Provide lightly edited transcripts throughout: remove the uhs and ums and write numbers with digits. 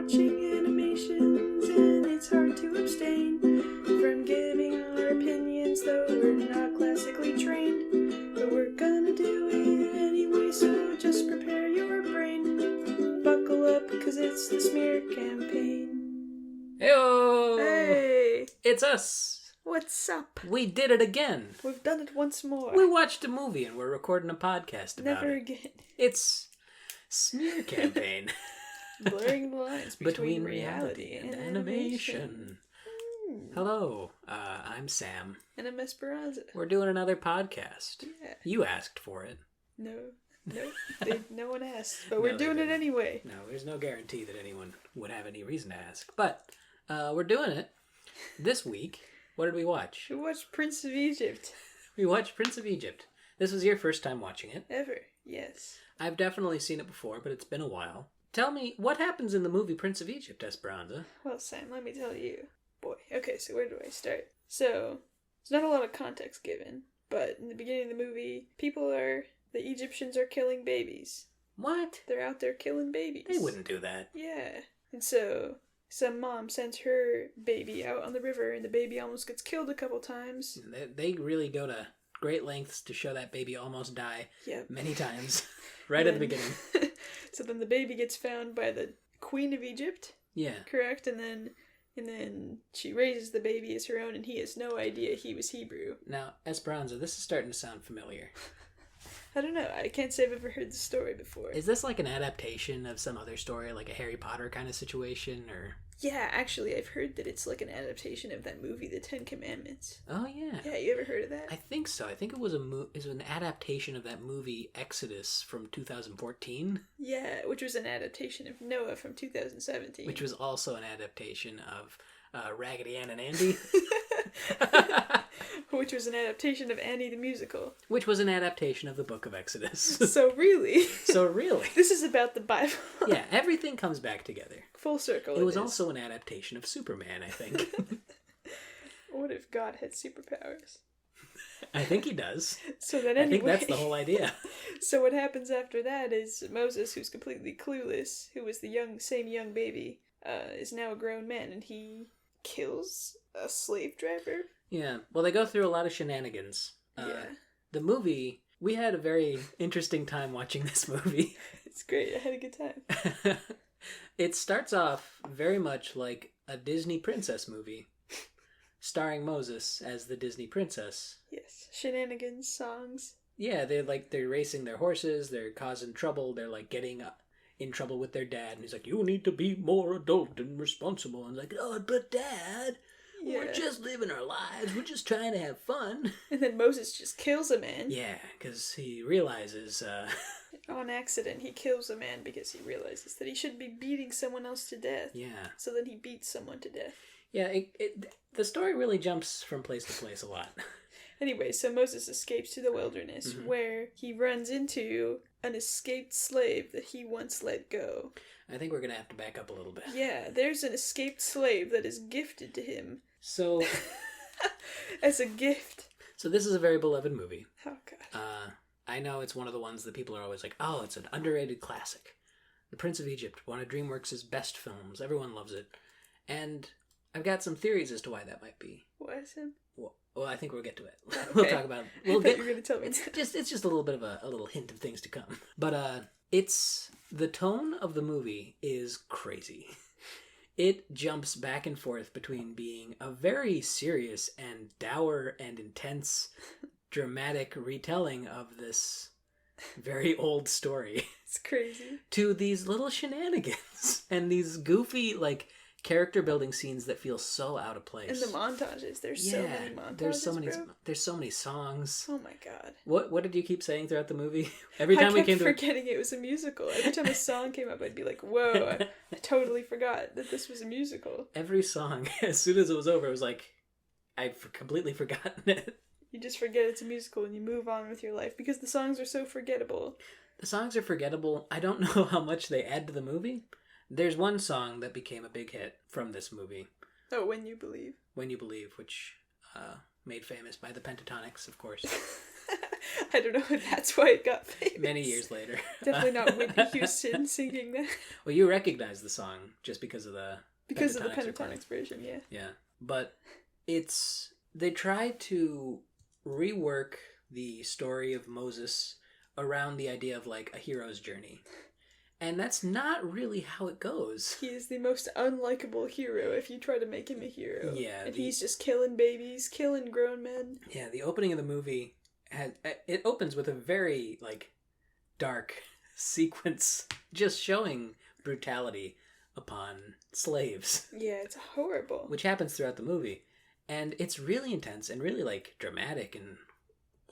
watching animations, and it's hard to abstain from giving our opinions, though we're not classically trained. But we're gonna do it anyway, so just prepare your brain. Buckle up, cause it's the smear campaign. Heyo! Hey! It's us! What's up? We did it again! We've done it once more. We watched a movie and we're recording a podcast about Never it. again. It's smear campaign. Blurring the lines between reality and animation. Hello, I'm Sam. And I'm Esperanza. We're doing another podcast. Yeah. You asked for it. No one asked, but we're doing it anyway. No, there's no guarantee that anyone would have any reason to ask. But we're doing it. This week, what did we watch? We watched Prince of Egypt. We watched Prince of Egypt. This was your first time watching it. Ever, yes. I've definitely seen it before, but it's been a while. Tell me, what happens in the movie Prince of Egypt, Esperanza? Well, Sam, let me tell you. Boy, okay, so where do I start? So, there's not a lot of context given, but in the beginning of the movie, the Egyptians are killing babies. What? They're out there killing babies. They wouldn't do that. Yeah. And so, some mom sends her baby out on the river, and the baby almost gets killed a couple times. They really go to great lengths to show that baby almost die many times. Right at the beginning. So then the baby gets found by the Queen of Egypt. Yeah. Correct? And then she raises the baby as her own, and he has no idea he was Hebrew. Now, Esperanza, this is starting to sound familiar. I don't know. I can't say I've ever heard the story before. Is this like an adaptation of some other story, like a Harry Potter kind of situation, or? Yeah, actually, I've heard that it's like an adaptation of that movie, The Ten Commandments. Oh, yeah. Yeah, you ever heard of that? I think so. I think it was an adaptation of that movie Exodus from 2014. Yeah, which was an adaptation of Noah from 2017. Which was also an adaptation of Raggedy Ann and Andy. Which was an adaptation of Annie the Musical. Which was an adaptation of the Book of Exodus. So really? This is about the Bible. Yeah, everything comes back together. Full circle. It was also an adaptation of Superman, I think. What if God had superpowers? I think he does. So then anyway, I think that's the whole idea. So what happens after that is Moses, who's completely clueless, who was the same young baby, is now a grown man, and he kills a slave driver. Yeah, well, they go through a lot of shenanigans. The movie, we had a very interesting time watching this movie. It's great, I had a good time. It starts off very much like a Disney princess movie, starring Moses as the Disney princess. Yes, shenanigans, songs. Yeah, they're racing their horses, they're causing trouble, they're like getting in trouble with their dad, and he's like, "You need to be more adult and responsible," and like, "Oh, but Dad, we're just living our lives. We're just trying to have fun." And then Moses just kills a man. Yeah, because he realizes... On accident, he kills a man because he realizes that he shouldn't be beating someone else to death. Yeah. So then he beats someone to death. Yeah, the story really jumps from place to place a lot. Anyway, so Moses escapes to the wilderness, where he runs into an escaped slave that he once let go. I think we're going to have to back up a little bit. Yeah, there's an escaped slave that is gifted to him. So... As a gift. So this is a very beloved movie. Oh, God. I know it's one of the ones that people are always like, oh, it's an underrated classic. The Prince of Egypt, one of Dreamworks' best films. Everyone loves it. And I've got some theories as to why that might be. Why, Sam? Well, I think we'll get to it. Okay. We'll talk about it. I thought you were going to tell me. It's just a little bit of a little hint of things to come. But it's... The tone of the movie is crazy. It jumps back and forth between being a very serious and dour and intense, dramatic retelling of this very old story. It's crazy. To these little shenanigans and these goofy, character building scenes that feel so out of place. And the montages. There's so many montages, There's so many songs. Oh my God. What did you keep saying throughout the movie? I kept forgetting it was a musical. Every time a song came up, I'd be like, whoa, I totally forgot that this was a musical. Every song, as soon as it was over, it was like, I'd completely forgotten it. You just forget it's a musical and you move on with your life because the songs are so forgettable. The songs are forgettable. I don't know how much they add to the movie. There's one song that became a big hit from this movie. Oh, When You Believe. When You Believe, which made famous by the Pentatonics, of course. I don't know if that's why it got famous. Many years later. Definitely not Whitney Houston singing that. Well, you recognize the song just because of the Pentatonics recording. version, yeah. Yeah. But they tried to rework the story of Moses around the idea of like a hero's journey. And that's not really how it goes. He is the most unlikable hero if you try to make him a hero. Yeah. And he's just killing babies, killing grown men. Yeah, the opening of the movie it opens with a very like dark sequence just showing brutality upon slaves. Yeah, it's horrible. Which happens throughout the movie. And it's really intense and really like dramatic and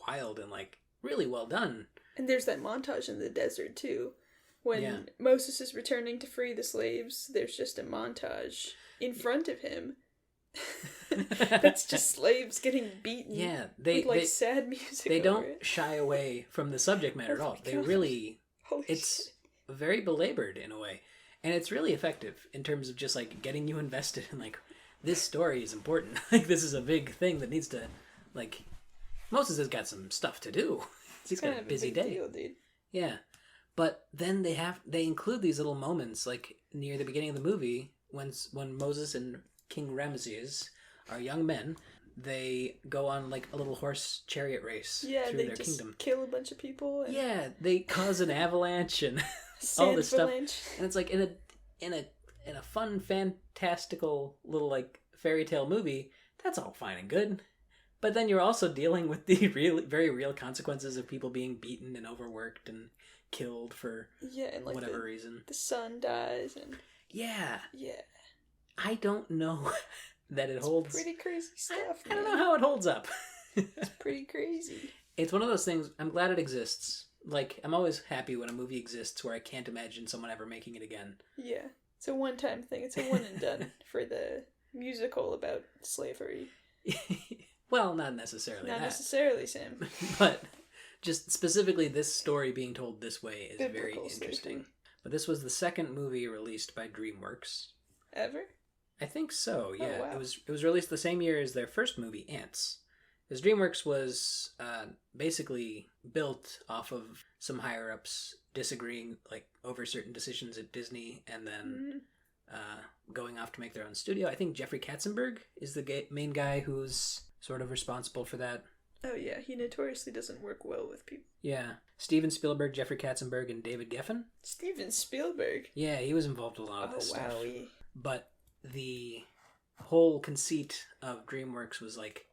wild and like really well done. And there's that montage in the desert too. When Moses is returning to free the slaves, there's just a montage in front of him. That's just slaves getting beaten. Yeah, with sad music. They don't shy away from the subject matter at all. They really, it's very belabored in a way, and it's really effective in terms of just like getting you invested in like this story is important. Like this is a big thing that needs to like. Moses has got some stuff to do. He's got a busy day. Deal, dude. Yeah. But then they include these little moments like near the beginning of the movie when Moses and King Ramses are young men, they go on like a little horse chariot race through their kingdom. Kill a bunch of people. Yeah, they cause an avalanche and all this stuff. And it's like in a fun, fantastical little like fairy tale movie. That's all fine and good. But then you're also dealing with the very real consequences of people being beaten and overworked and killed for and like whatever reason. The son dies and yeah. I don't know that it holds. Pretty crazy stuff. I don't know how it holds up. It's pretty crazy. It's one of those things. I'm glad it exists. Like I'm always happy when a movie exists where I can't imagine someone ever making it again. Yeah, it's a one-time thing. It's a one and done for the musical about slavery. Well, not necessarily. Not necessarily, Sam. But. Just specifically this story being told this way is Biblical very interesting. slavery. But this was the second movie released by Dreamworks. Ever? I think so, yeah. Oh, wow. It was released the same year as their first movie, Ants. Because Dreamworks was basically built off of some higher-ups disagreeing like over certain decisions at Disney and then going off to make their own studio. I think Jeffrey Katzenberg is the main guy who's sort of responsible for that. Oh yeah, he notoriously doesn't work well with people. Yeah. Steven Spielberg, Jeffrey Katzenberg, and David Geffen. Steven Spielberg? Yeah, he was involved in a lot of this stuff. Wowie. But the whole conceit of DreamWorks was like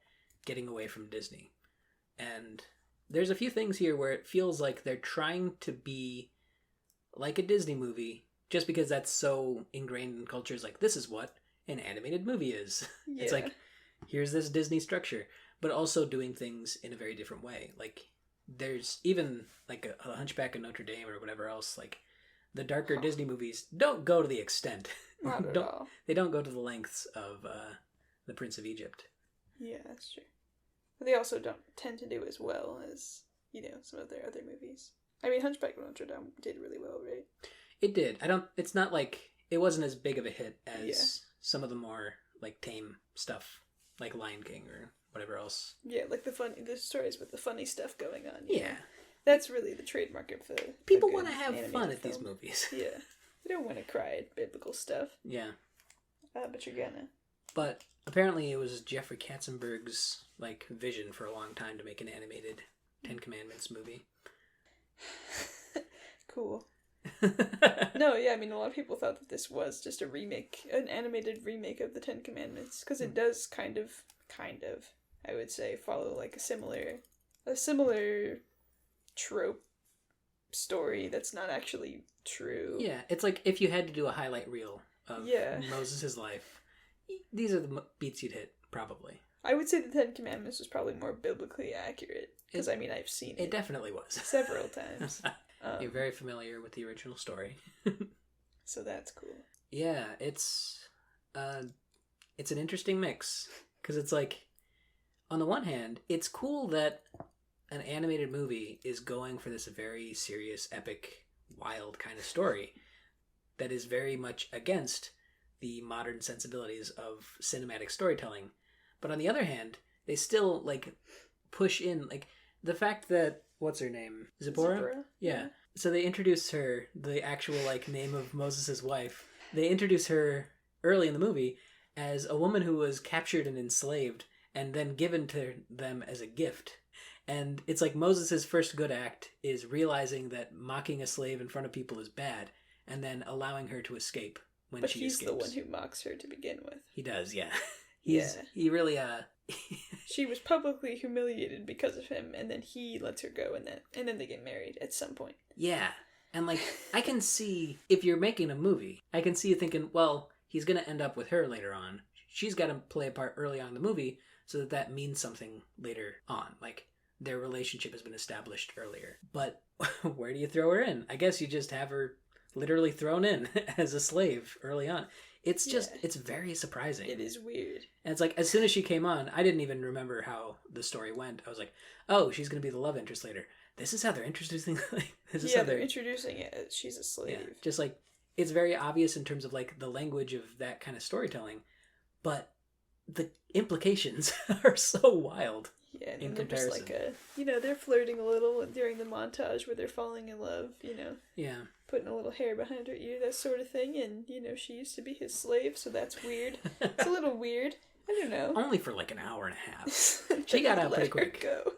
getting away from Disney. And there's a few things here where it feels like they're trying to be like a Disney movie just because that's so ingrained in culture. It's like, this is what an animated movie is. Yeah. It's like, here's this Disney structure. But also doing things in a very different way. Like, there's even, like, a Hunchback of Notre Dame or whatever else, like, the darker Disney movies don't go to the extent. Not at all. They don't go to the lengths of The Prince of Egypt. Yeah, that's true. But they also don't tend to do as well as, some of their other movies. I mean, Hunchback of Notre Dame did really well, right? It did. It's not like, it wasn't as big of a hit as some of the more, like, tame stuff, like Lion King or whatever else. Yeah, like the stories with the funny stuff going on. Yeah. That's really the trademark of the people want to have fun at these movies. Yeah. They don't want to cry at biblical stuff. Yeah. But you're gonna. But apparently it was Jeffrey Katzenberg's like vision for a long time to make an animated Ten Commandments movie. Cool. No, yeah, I mean, a lot of people thought that this was just an animated remake of the Ten Commandments, because it does kind of, I would say, follow like a similar trope story that's not actually true. Yeah, it's like if you had to do a highlight reel of Moses' life, these are the beats you'd hit, probably. I would say the Ten Commandments was probably more biblically accurate, because I mean, I've seen it. It definitely was. Several times. You're very familiar with the original story. So that's cool. Yeah, it's an interesting mix, because it's like, on the one hand, it's cool that an animated movie is going for this very serious, epic, wild kind of story that is very much against the modern sensibilities of cinematic storytelling. But on the other hand, they still like push in, like, the fact that, what's her name? Zipporah? Yeah. So they introduce her, the actual, like, name of Moses' wife. They introduce her early in the movie as a woman who was captured and enslaved and then given to them as a gift. And it's like Moses' first good act is realizing that mocking a slave in front of people is bad and then allowing her to escape when but she escapes. But he's the one who mocks her to begin with. He does, yeah. He really, She was publicly humiliated because of him, and then he lets her go, and then they get married at some point. Yeah. And, like, I can see, if you're making a movie, I can see you thinking, well, he's going to end up with her later on. She's got to play a part early on in the movie so that means something later on. Like, their relationship has been established earlier. But where do you throw her in? I guess you just have her literally thrown in as a slave early on. It's just, it's very surprising. It is weird. And it's like, as soon as she came on, I didn't even remember how the story went. I was like, oh, she's going to be the love interest later. This is how they're introducing they're introducing it. She's a slave. Yeah, just like, it's very obvious in terms of like the language of that kind of storytelling, but the implications are so wild. Yeah, and in they're comparison. Just like they're flirting a little during the montage where they're falling in love, Yeah. Putting a little hair behind her ear, that sort of thing, and, she used to be his slave, so that's weird. It's a little weird. I don't know. Only for like an hour and a half. She got out pretty quick. Go.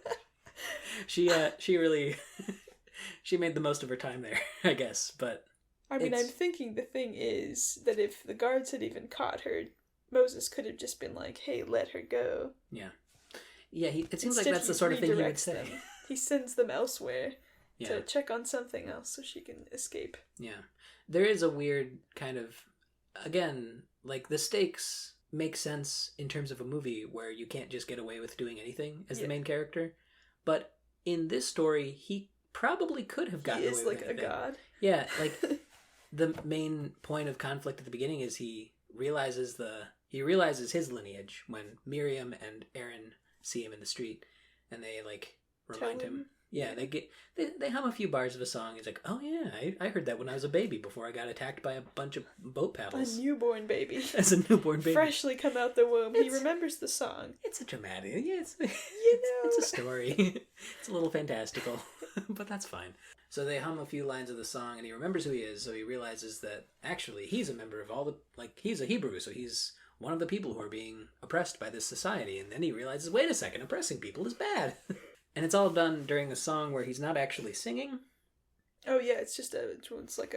She really, she made the most of her time there, I guess, but... I mean, I'm thinking the thing is that if the guards had even caught her, Moses could have just been like, hey, let her go. Yeah. Yeah, it seems Instead, like that's the sort of thing he would say. Them. He sends them elsewhere to check on something else so she can escape. Yeah. There is a weird kind of, again, like the stakes make sense in terms of a movie where you can't just get away with doing anything as the main character. But in this story, he probably could have gotten away with anything. He is like a god. Yeah, like the main point of conflict at the beginning is he realizes his lineage when Miriam and Aaron see him in the street, and they like remind him. Yeah, they hum a few bars of a song. He's like, "Oh yeah, I heard that when I was a baby before I got attacked by a bunch of boat paddles." A newborn baby. As a newborn baby, freshly come out the womb. He remembers the song. It's a dramatic. Yeah, it's a story. It's a little fantastical, but that's fine. So they hum a few lines of the song, and he remembers who he is. So he realizes that actually he's a member of all the he's a Hebrew, so he's one of the people who are being oppressed by this society. And then he realizes, wait a second, oppressing people is bad. And it's all done during a song where he's not actually singing. Oh yeah, it's like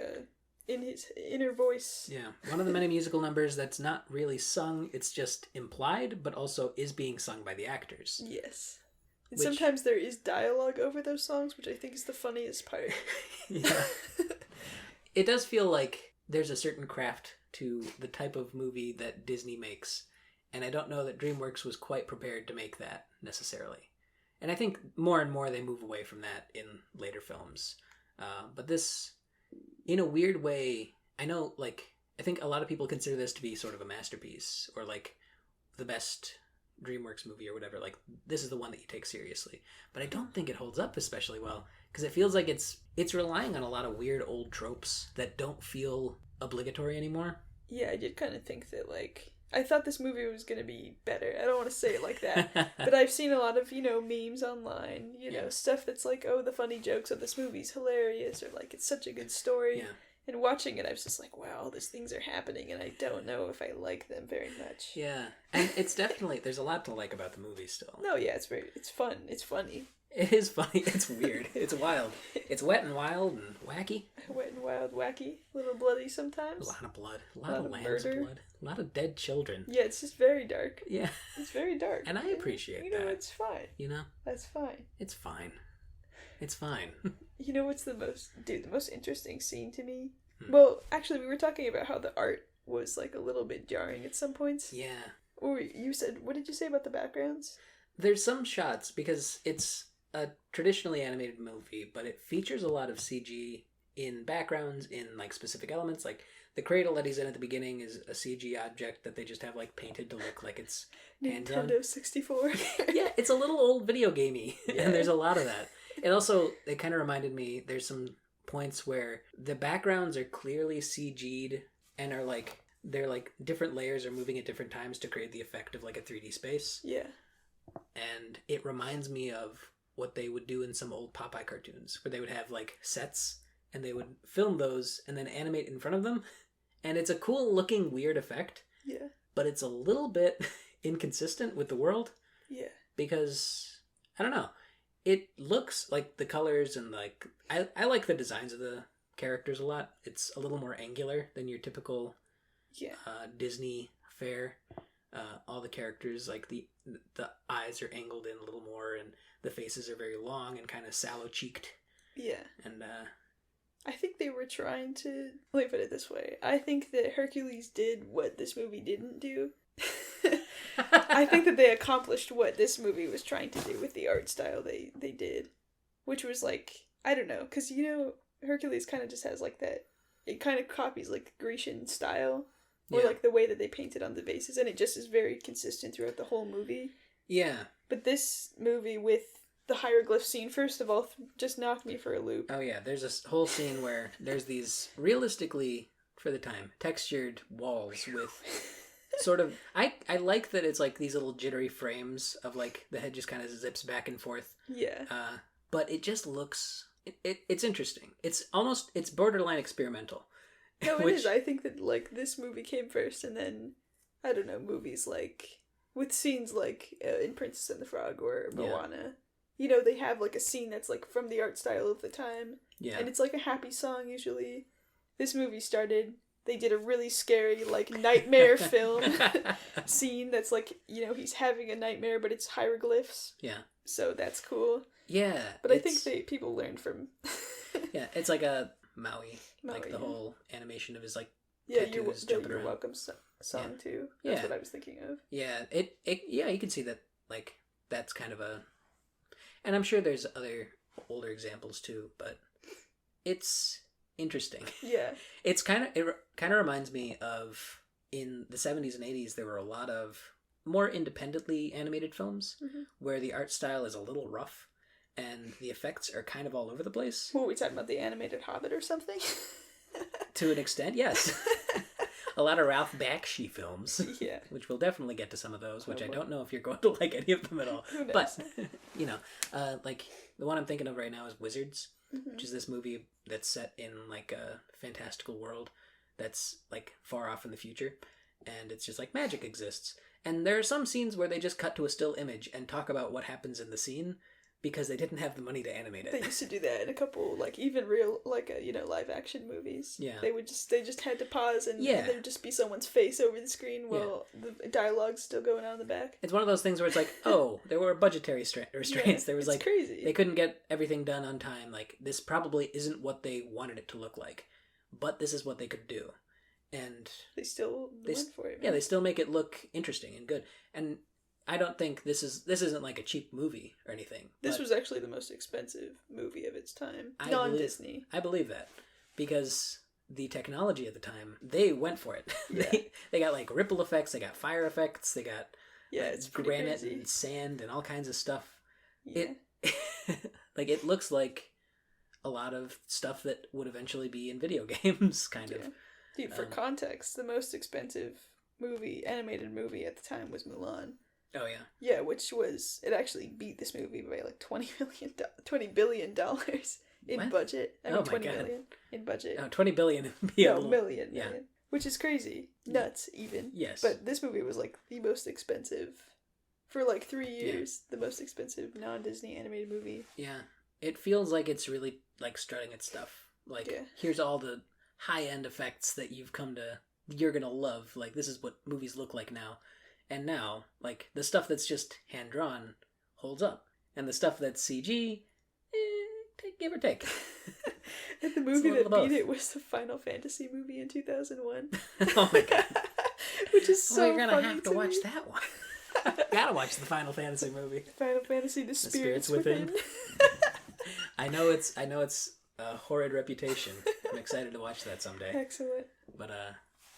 in his inner voice. Yeah, one of the many musical numbers that's not really sung, it's just implied, but also is being sung by the actors. Yes. And sometimes there is dialogue over those songs, which I think is the funniest part. Yeah. It does feel like there's a certain craft to the type of movie that Disney makes, and I don't know that DreamWorks was quite prepared to make that necessarily. And I think more and more they move away from that in later films. But this, in a weird way, I know, I think a lot of people consider this to be sort of a masterpiece, or the best DreamWorks movie or whatever. This is the one that you take seriously. But I don't think it holds up especially well, because it feels like it's relying on a lot of weird old tropes that don't feel obligatory anymore. Yeah, I did kind of think that, I thought this movie was going to be better. I don't want to say it like that. But I've seen a lot of, memes online, stuff that's like, oh, the funny jokes of this movie's hilarious, or it's such a good story. Yeah. And watching it, I was just like, wow, all these things are happening, and I don't know if I like them very much. Yeah. And it's definitely, there's a lot to like about the movie still. No, yeah, it's fun. It's funny. It is funny. It's weird. It's wild. It's wet and wild and wacky. Wet and wild, wacky. A little bloody sometimes. A lot of blood. A lot of lamb's blood. A lot of dead children. Yeah, it's just very dark. Yeah. It's very dark. And I appreciate that. It's fine. That's fine. It's fine. It's fine. You know what's the most interesting scene to me? Well, actually, we were talking about how the art was, a little bit jarring at some points. Yeah. Or you said, what did you say about the backgrounds? There's some shots, because it's a traditionally animated movie, but it features a lot of CG in backgrounds, in specific elements. The cradle that he's in at the beginning is a CG object that they just have painted to look like it's Nintendo 64. Yeah, it's a little old video gamey, and there's a lot of that. It kind of reminded me, there's some points where the backgrounds are clearly CG'd and are they're different layers are moving at different times to create the effect of a 3D space. Yeah. And it reminds me of what they would do in some old Popeye cartoons, where they would have like sets and they would film those and then animate in front of them. And it's a cool looking weird effect. Yeah. But it's a little bit inconsistent with the world. Yeah. Because, I don't know, it looks like the colors and like, I like the designs of the characters a lot. It's a little more angular than your typical Disney fare. All the characters, like the eyes are angled in a little more, and the faces are very long and kind of sallow cheeked. Yeah. And I think they were trying to, let me put it this way, I think that Hercules did what this movie didn't do. I think that they accomplished what this movie was trying to do with the art style they did, which was like, I don't know, because Hercules kind of just has like that, it kind of copies like Grecian style, or like the way that they painted on the bases, and it just is very consistent throughout the whole movie. Yeah. But this movie with the hieroglyph scene, first of all, just knocked me for a loop. Oh yeah, there's this whole scene where there's these realistically, for the time, textured walls with sort of, I like that it's like these little jittery frames of like the head just kind of zips back and forth. Yeah. But it just looks, it's interesting. It's borderline experimental. No, it is. I think that like this movie came first, and then, I don't know, movies like, with scenes like in Princess and the Frog or Moana, they have like a scene that's like from the art style of the time. Yeah. And it's like a happy song usually. This movie started, they did a really scary like nightmare film scene that's like, he's having a nightmare, but it's hieroglyphs. Yeah. So that's cool. Yeah. But I think people learned from... Yeah, it's like a Maui, like the whole animation of his like tattoos jumping around. Welcome song too. That's what I was thinking of. Yeah, you can see that, like, that's kind of a, and I'm sure there's other older examples too, but it's interesting. Yeah. It kind of reminds me of, in the 70s and 80s, there were a lot of more independently animated films where the art style is a little rough and the effects are kind of all over the place. What, are we talking about, the animated Hobbit or something? To an extent, yes. A lot of Ralph Bakshi films. Yeah. Which we'll definitely get to some of those, which I don't know if you're going to like any of them at all. Who knows? But, like, the one I'm thinking of right now is Wizards, which is this movie that's set in, like, a fantastical world that's, like, far off in the future. And it's just like magic exists. And there are some scenes where they just cut to a still image and talk about what happens in the scene, because they didn't have the money to animate it. They used to do that in a couple, like, even real, like, live action movies. Yeah. They just had to pause and there would just be someone's face over the screen while the dialogue's still going on in the back. It's one of those things where it's like, oh, there were budgetary restraints. There was like, crazy. They couldn't get everything done on time. Like, this probably isn't what they wanted it to look like, but this is what they could do. And they went for it. Man. Yeah, they still make it look interesting and good. And I don't think this isn't like a cheap movie or anything. This was actually the most expensive movie of its time. Non-Disney. I believe that. Because the technology at the time, they went for it. Yeah. They got like ripple effects, they got fire effects, they got it's granite crazy. and sand and all kinds of stuff. Yeah. It looks like a lot of stuff that would eventually be in video games, kind of. Dude, for context, the most expensive animated movie at the time was Mulan. Oh, yeah. Yeah, it actually beat this movie by like $20 billion in budget. I mean, 20 million in budget. Oh, 20 billion. Million. Which is crazy. Nuts, even. Yes. But this movie was like the most expensive, for like 3 years, the most expensive non-Disney animated movie. Yeah. It feels like it's really like strutting its stuff. Like, here's all the high-end effects that you're gonna love. Like, this is what movies look like now. And now, like, the stuff that's just hand-drawn holds up. And the stuff that's CG, give or take. And the movie that beat it was the Final Fantasy movie in 2001. Oh my god. Which is so funny. We're gonna have to watch that one. Gotta watch the Final Fantasy movie. Final Fantasy, the Spirits Within. I know it's a horrid reputation. I'm excited to watch that someday. Excellent. But,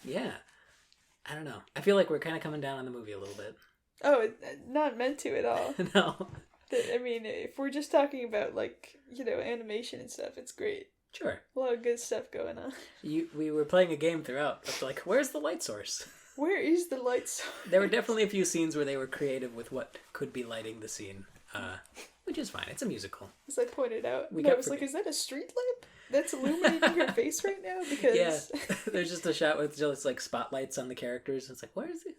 yeah. I don't know. I feel like we're kind of coming down on the movie a little bit. Oh, not meant to at all. No. I mean, if we're just talking about, like, animation and stuff, it's great. Sure. A lot of good stuff going on. We were playing a game throughout. It's like, where's the light source? Where is the light source? There were definitely a few scenes where they were creative with what could be lighting the scene. which is fine. It's a musical. As I pointed out, We and I kept was like, is that a street lamp that's illuminating her face right now? Because Yeah, there's just a shot with just like spotlights on the characters. It's like, where is it?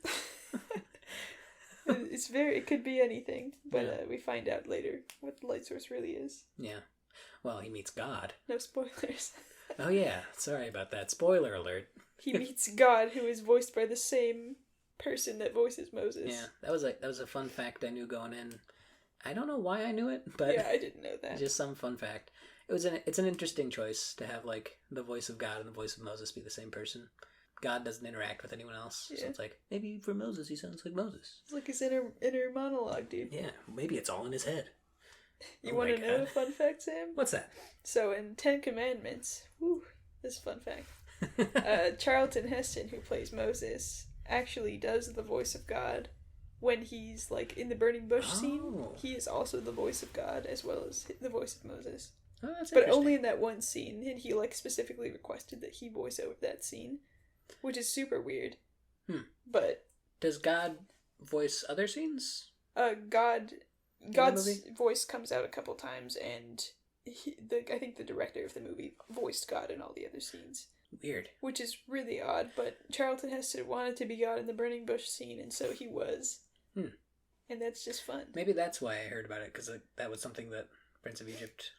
it could be anything, but Yeah. we find out later what the light source really is. Yeah. Well, he meets God. No spoilers. Oh yeah, sorry about that. Spoiler alert. He meets God, who is voiced by the same person that voices Moses. Yeah, that was a fun fact I knew going in. I don't know why I knew it, but yeah, I didn't know that. just some fun fact. It's an interesting choice to have like the voice of God and the voice of Moses be the same person. God doesn't interact with anyone else, so it's like maybe for Moses he sounds like Moses. It's like his inner monologue, dude. Yeah, maybe it's all in his head. You want to know a fun fact, Sam? What's that? So in Ten Commandments, this is a fun fact. Charlton Heston, who plays Moses, actually does the voice of God when he's like in the burning bush scene. He is also the voice of God as well as the voice of Moses. Oh, that's but interesting. only in that one scene, and he like specifically requested that he voice over that scene, which is super weird. But does God voice other scenes? God's voice comes out a couple times, and I think the director of the movie voiced God in all the other scenes. Weird. Which is really odd, but Charlton Heston wanted to be God in the burning bush scene, and so he was. And that's just fun. Maybe that's why I heard about it, because that was something that Prince of Egypt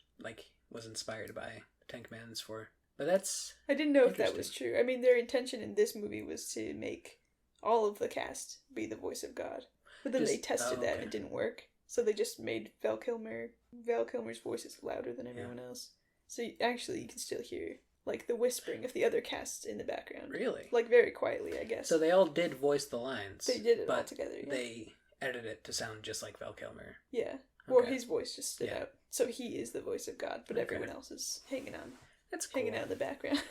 was inspired by the Ten Commandments for. But that's I didn't know if that was true. I mean, their intention in this movie was to make all of the cast be the voice of God. But then they tested that and it didn't work. So they just made Val Kilmer's voice is louder than everyone else. So you can still hear like the whispering of the other casts in the background. Really? Like very quietly, I guess. So they all did voice the lines. They did it all together, yeah. They edited it to sound just like Val Kilmer. Yeah. Or his voice just stood out. So he is the voice of God, but everyone else is hanging on. That's cool. Hanging out in the background.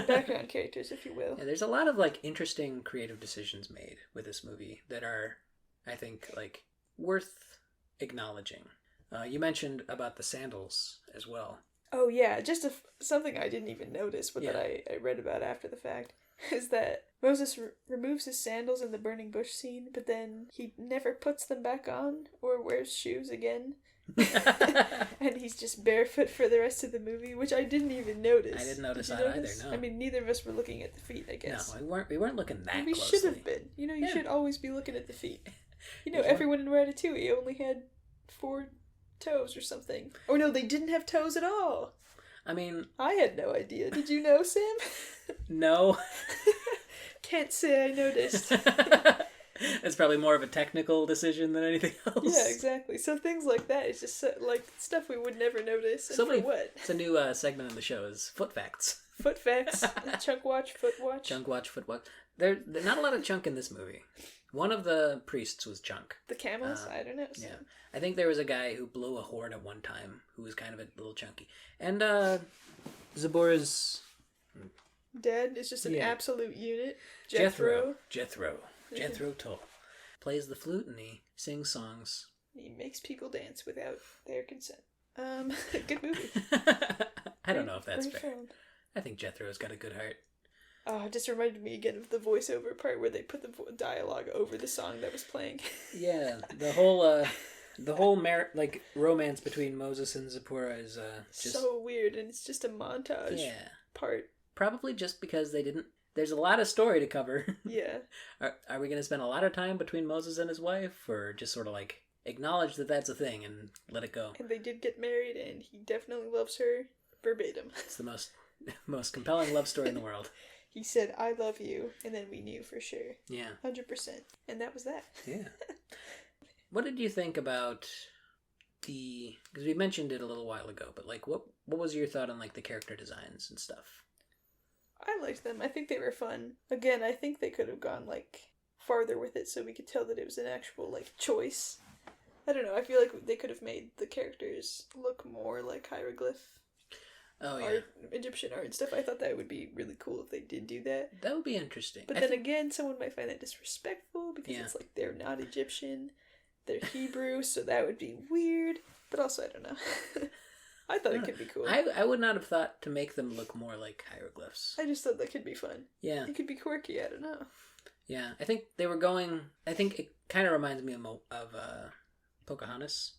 Background characters, if you will. Yeah, there's a lot of like interesting creative decisions made with this movie that are, I think, like worth acknowledging. You mentioned about the sandals as well. Oh yeah, just something I didn't even notice, but that I read about after the fact, is that Moses removes his sandals in the burning bush scene, but then he never puts them back on or wears shoes again. And he's just barefoot for the rest of the movie, which I didn't even notice. I didn't notice that either, no. I mean, neither of us were looking at the feet, I guess. No, we weren't looking that we closely. should have been. You should always be looking at the feet. Everyone in Ratatouille only had 4 toes or something. Oh no, they didn't have toes at all. I mean, I had no idea. Did you know, Sam? No. Can't say I noticed. It's probably more of a technical decision than anything else. Yeah, exactly. So things like that is just like stuff we would never notice. And for what? It's a new segment in the show is Foot Facts. Foot Facts. Chunk Watch, Foot Watch. Chunk Watch, Foot Watch. There's not a lot of chunk in this movie. One of the priests was chunk. The camels? I don't know. Yeah. I think there was a guy who blew a horn at one time who was kind of a little chunky. And Zipporah's dad is just an absolute unit. Jethro Tull plays the flute and he sings songs. He makes people dance without their consent. Good movie. I don't know if that's fair. Film. I think Jethro's got a good heart. Oh, it just reminded me again of the voiceover part where they put the dialogue over the song that was playing. Yeah, the whole romance between Moses and Zipporah is just so weird, and it's just a montage part. Probably just because they didn't. There's a lot of story to cover. Yeah. Are we going to spend a lot of time between Moses and his wife, or just sort of like acknowledge that that's a thing and let it go? And they did get married, and he definitely loves her verbatim. It's the most compelling love story in the world. He said, "I love you," and then we knew for sure. Yeah. 100%. And that was that. Yeah. What did you think about because we mentioned it a little while ago, but like what was your thought on like the character designs and stuff? I liked them. I think they were fun. Again, I think they could have gone like farther with it so we could tell that it was an actual like choice. I don't know. I feel like they could have made the characters look more like hieroglyph art, Egyptian art and stuff. I thought that would be really cool if they did do that. That would be interesting. But then again, someone might find that disrespectful because it's like they're not Egyptian, they're Hebrew, so that would be weird. But also, I don't know. I thought it could be cool. I would not have thought to make them look more like hieroglyphs. I just thought that could be fun. Yeah. It could be quirky, I don't know. Yeah, I think it kind of reminds me of Pocahontas,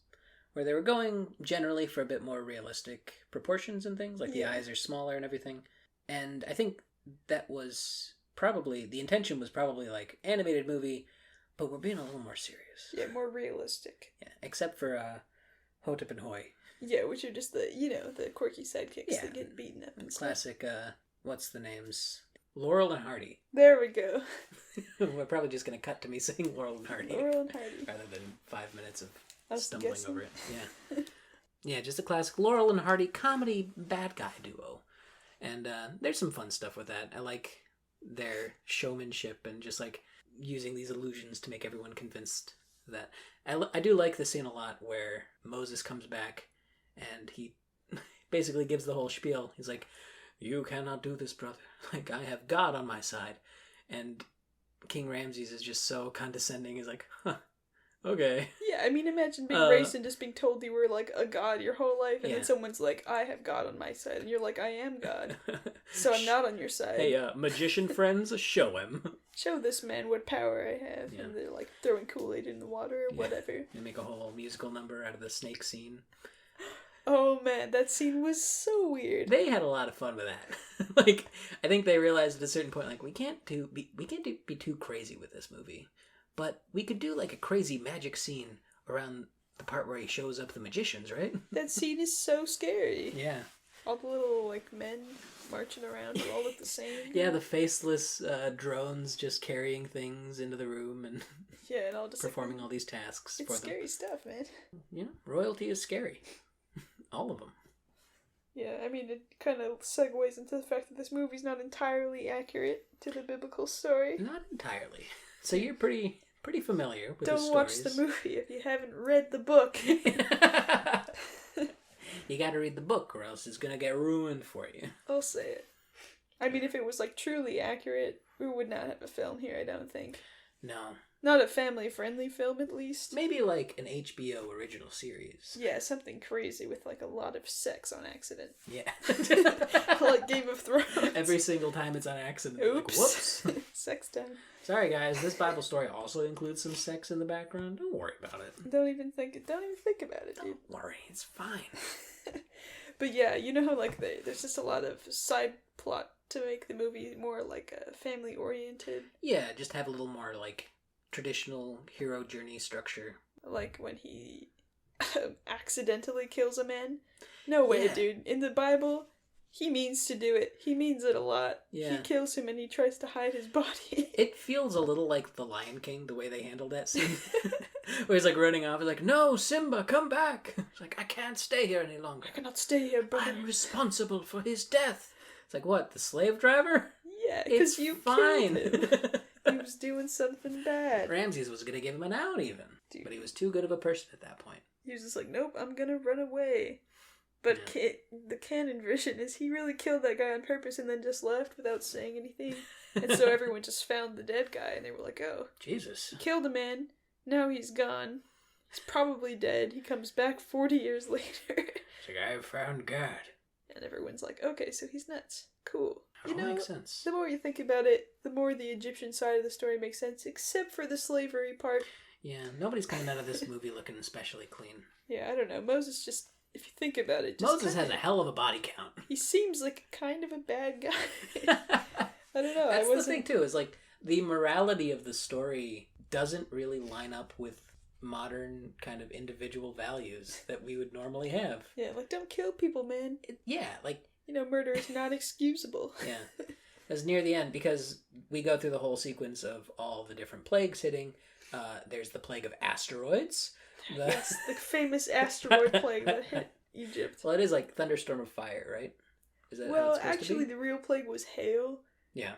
where they were going generally for a bit more realistic proportions and things, like the Yeah. eyes are smaller and everything. And I think that was probably, the intention was probably like animated movie, but we're being a little more serious. Yeah, more realistic. Yeah, except for Hotep and Hoy. Yeah, which are just the, the quirky sidekicks Yeah. that get beaten up and stuff. Classic, what's the names? Laurel and Hardy. There we go. We're probably just going to cut to me saying Laurel and Hardy. Laurel and Hardy. Rather than 5 minutes of Us stumbling guessing. over it. Yeah. Yeah, just a classic Laurel and Hardy comedy bad guy duo. And there's some fun stuff with that. I like their showmanship and just like using these illusions to make everyone convinced that. I do like the scene a lot where Moses comes back and he basically gives the whole spiel. He's like, "You cannot do this, brother. Like, I have God on my side." And King Ramses is just so condescending. He's like, "Huh, okay." Yeah, I mean, imagine being raised and just being told you were like a god your whole life, and Yeah. then someone's like, "I have God on my side," and you're like, "I am God, so I'm not on your side." Hey, magician friends, show him. Show this man what power I have, Yeah. and they're like throwing Kool-Aid in the water or Yeah. whatever. They make a whole musical number out of the snake scene. Oh man, that scene was so weird. They had a lot of fun with that. Like, I think they realized at a certain point, like, we can't be too crazy with this movie, but we could do like a crazy magic scene around the part where he shows up the magicians, right? That scene is so scary. Yeah. All the little like men marching around who all look the same. Yeah, the faceless drones just carrying things into the room and Yeah, and all just performing like, all these tasks it's for them. scary stuff, man. Yeah, royalty is scary. All of them. Yeah, I mean, it kind of segues into the fact that this movie's not entirely accurate to the biblical story. Not entirely. So you're pretty familiar with the Don't watch stories. the movie if you haven't read the book. You gotta read the book or else it's gonna get ruined for you. I'll say it. I mean, if it was like truly accurate, we would not have a film here, I don't think. No. Not a family-friendly film, at least. Maybe like an HBO original series. Yeah, something crazy with like a lot of sex on accident. Yeah. Like Game of Thrones. Every single time it's on accident. Like, Oops. whoops. Sex time. Sorry guys, this Bible story also includes some sex in the background. Don't worry about it. Don't even think about it, dude. Don't worry, it's fine. But yeah, you know how like there's just a lot of side plot to make the movie more like family oriented. Yeah, just have a little more like traditional hero journey structure. Like when he accidentally kills a man. No way, Yeah. dude. In the Bible, he means to do it. He means it a lot. Yeah. He kills him and he tries to hide his body. It feels a little like The Lion King, the way they handled that scene. Where he's like running off, he's like, "No, Simba, come back!" He's like, "I can't stay here any longer. I cannot stay here, brother. I'm responsible for his death." It's like, what, the slave driver? Yeah, It's because you fine. killed him. He was doing something bad. Ramses was gonna give him an out even. Dude. But he was too good of a person at that point. He was just like, "Nope, I'm gonna run away." But the canon version is he really killed that guy on purpose and then just left without saying anything. And so everyone just found the dead guy and they were like, "Oh, Jesus. he killed a man. Now he's gone. He's probably dead." He comes back 40 years later. It's like, I found God. And everyone's like, "Okay, so he's nuts. Cool." That all makes sense. The more you think about it, the more the Egyptian side of the story makes sense, except for the slavery part. Yeah, nobody's coming out of this movie looking especially clean. Yeah, I don't know. Moses just, if you think about it, just Moses has a hell of a body count. he seems like kind of a bad guy. I don't know. That's the thing too, is like the morality of the story doesn't really line up with modern kind of individual values that we would normally have. Yeah, like, don't kill people, man. Like, You know, murder is not excusable. yeah. It was near the end because we go through the whole sequence of all the different plagues hitting. There's the plague of asteroids. Yes, the famous asteroid plague that hit Egypt. Well, it is like thunderstorm of fire, right? Is that how Well, it's supposed actually, to be? the real plague was hail, Yeah.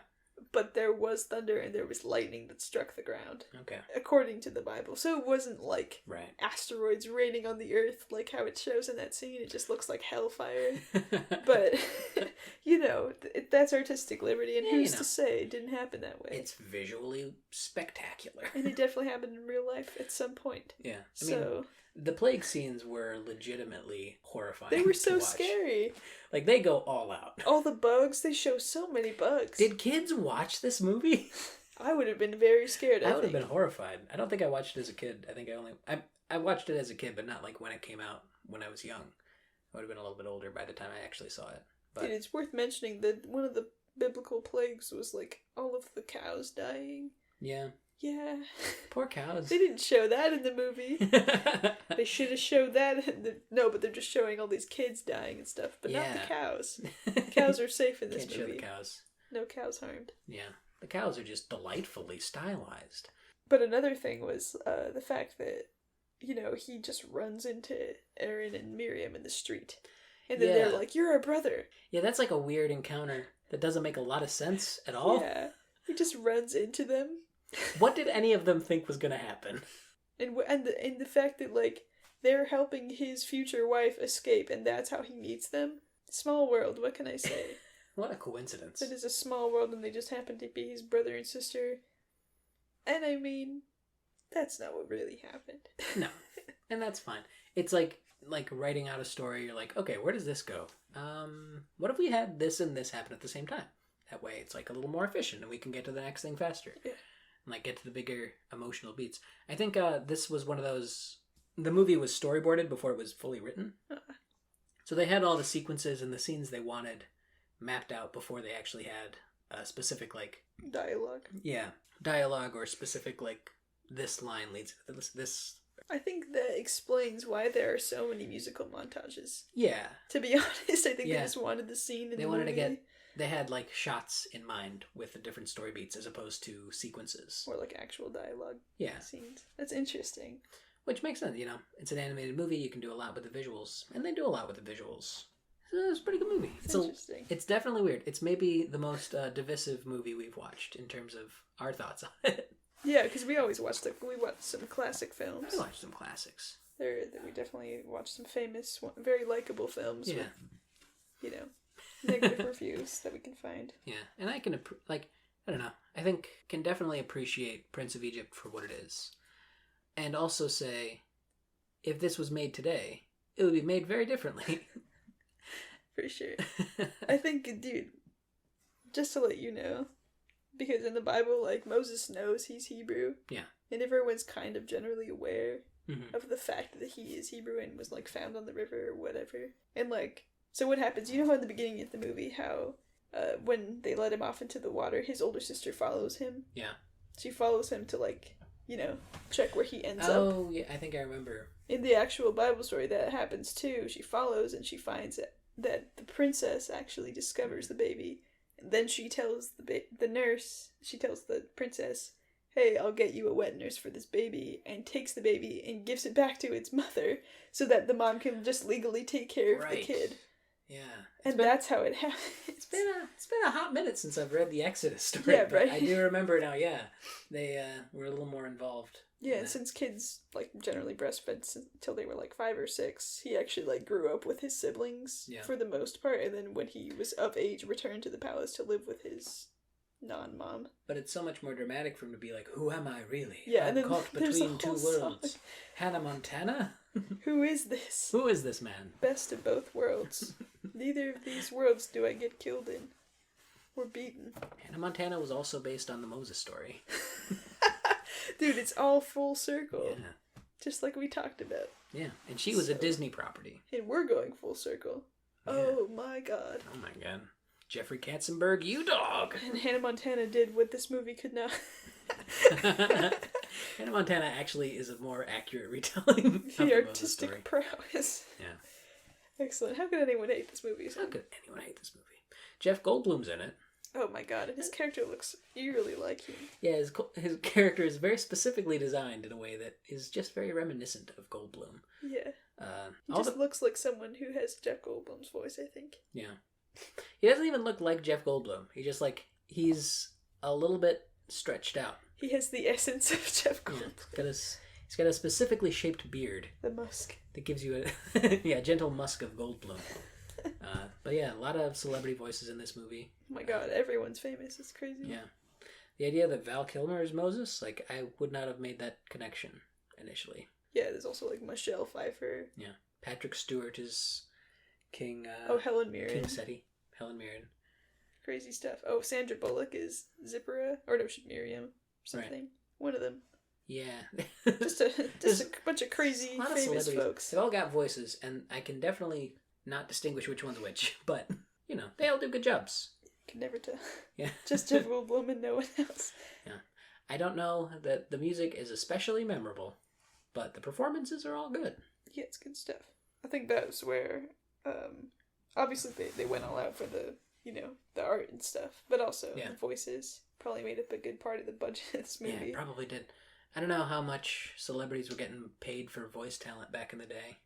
but there was thunder and there was lightning that struck the ground, Okay. according to the Bible. So it wasn't like Right. asteroids raining on the earth like how it shows in that scene. It just looks like hellfire. But, you know, that's artistic liberty, and Yeah, who's you know. to say it didn't happen that way? It's visually spectacular. And it definitely happened in real life at some point. Yeah. I mean, So the plague scenes were legitimately horrifying. they were to so watch. scary. Like, they go all out. All the bugs, they show so many bugs. Did kids watch this movie? I would have been very scared, I I would have think. been horrified. I don't think I watched it as a kid. I think I I watched it as a kid, but not like when it came out when I was young. I would have been a little bit older by the time I actually saw it. But Dude, it's worth mentioning that one of the biblical plagues was like all of the cows dying. yeah, Yeah. poor cows. They didn't show that in the movie. They should have showed that in the... No, but they're just showing all these kids dying and stuff, but not the cows. Cows are safe in this Can't movie. show the cows. No cows harmed. Yeah, the cows are just delightfully stylized. But another thing was the fact that, you know, he just runs into Aaron and Miriam in the street. And then they're like, "You're our brother." Yeah, that's like a weird encounter that doesn't make a lot of sense at all. Yeah. He just runs into them. What did any of them think was going to happen? And the fact that, like, they're helping his future wife escape, and that's how he meets them. Small world, what can I say? What a coincidence. It is a small world, and they just happen to be his brother and sister. And I mean, that's not what really happened. No, and that's fine. It's like writing out a story. You're like, okay, where does this go? What if we had this and this happen at the same time? That way, it's like a little more efficient, and we can get to the next thing faster. Yeah. And like get to the bigger emotional beats. I think this was one of those. The movie was storyboarded before it was fully written, so they had all the sequences and the scenes they wanted mapped out before they actually had a specific like Dialogue. Yeah, dialogue or specific like this line leads to this. I think that explains why there are so many musical montages. Yeah. To be honest, I think they just wanted the scene in the movie. They had like shots in mind with the different story beats as opposed to sequences. Or like actual dialogue scenes. That's interesting. Which makes sense, you know. It's an animated movie, you can do a lot with the visuals. And they do a lot with the visuals. So it's a pretty good movie. It's interesting. It's definitely weird. It's maybe the most divisive movie we've watched in terms of our thoughts on it. Yeah, because we always watched some classic films. I watched some classics. We definitely watched some famous, very likable films. Yeah. With, you know, negative reviews that we can find. Yeah, and I can, I don't know, I think can definitely appreciate Prince of Egypt for what it is. And also say, if this was made today, it would be made very differently. For sure. I think, dude, just to let you know, because in the Bible, like, Moses knows he's Hebrew. Yeah. And everyone's kind of generally aware of the fact that he is Hebrew and was, like, found on the river or whatever. And, like, so what happens, you know how in the beginning of the movie, how when they let him off into the water, his older sister follows him? Yeah. She follows him to, like, you know, check where he ends up. Oh, yeah, I think I remember. In the actual Bible story, that happens too. She follows and she finds that the princess actually discovers the baby. And then she tells the nurse, she tells the princess, "Hey, I'll get you a wet nurse for this baby," and takes the baby and gives it back to its mother so that the mom can just legally take care of the kid. Yeah. And that's how it happens. It's been a hot minute since I've read the Exodus story. Yeah, right. I do remember now, yeah. They were a little more involved. Yeah, and since kids, like, generally breastfed until they were, like, 5 or 6, he actually, like, grew up with his siblings for the most part, and then when he was of age, returned to the palace to live with his non-mom. But it's so much more dramatic for him to be like, who am I really? Yeah, I'm and then caught between two worlds. Hannah Montana? Who is this? Who is this man? Best of both worlds. Neither of these worlds do I get killed in. Or beaten. Hannah Montana was also based on the Moses story. Dude, it's all full circle. Yeah. Just like we talked about. Yeah, and she was a Disney property. And we're going full circle. Yeah. Oh my god. Oh my god. Jeffrey Katzenberg, you dog! And Hannah Montana did what this movie could not. Hannah Montana actually is a more accurate retelling of the artistic prowess. Yeah. Excellent. How could anyone hate this movie? How could anyone hate this movie? Jeff Goldblum's in it. Oh my god, and his character looks eerily like him. Yeah, his character is very specifically designed in a way that is just very reminiscent of Goldblum. Yeah. He just looks like someone who has Jeff Goldblum's voice, I think. Yeah. He doesn't even look like Jeff Goldblum. He's a little bit stretched out. He has the essence of Jeff Goldblum. Yeah, he's got a specifically shaped beard. The musk. That gives you a gentle musk of Goldblum. But yeah, a lot of celebrity voices in this movie. Oh my god, everyone's famous. It's crazy. Yeah. The idea that Val Kilmer is Moses, like, I would not have made that connection initially. Yeah, there's also, like, Michelle Pfeiffer. Yeah. Patrick Stewart is King... Helen Mirren. King Seti. Helen Mirren. Crazy stuff. Oh, Sandra Bullock is Zipporah. Or no, she's Miriam. Or something. Right. One of them. Yeah. Just a bunch of crazy a lot of famous celebrities. folks. They've all got voices, and I can definitely not distinguish which one's which, but, they all do good jobs. Can never tell. Yeah. Just Jeff Goldblum and no one else. Yeah. I don't know that the music is especially memorable, but the performances are all good. Yeah, it's good stuff. I think that was where, obviously they went all out for the, the art and stuff, but also the voices probably made up a good part of the budget of this movie. Yeah, probably did. I don't know how much celebrities were getting paid for voice talent back in the day,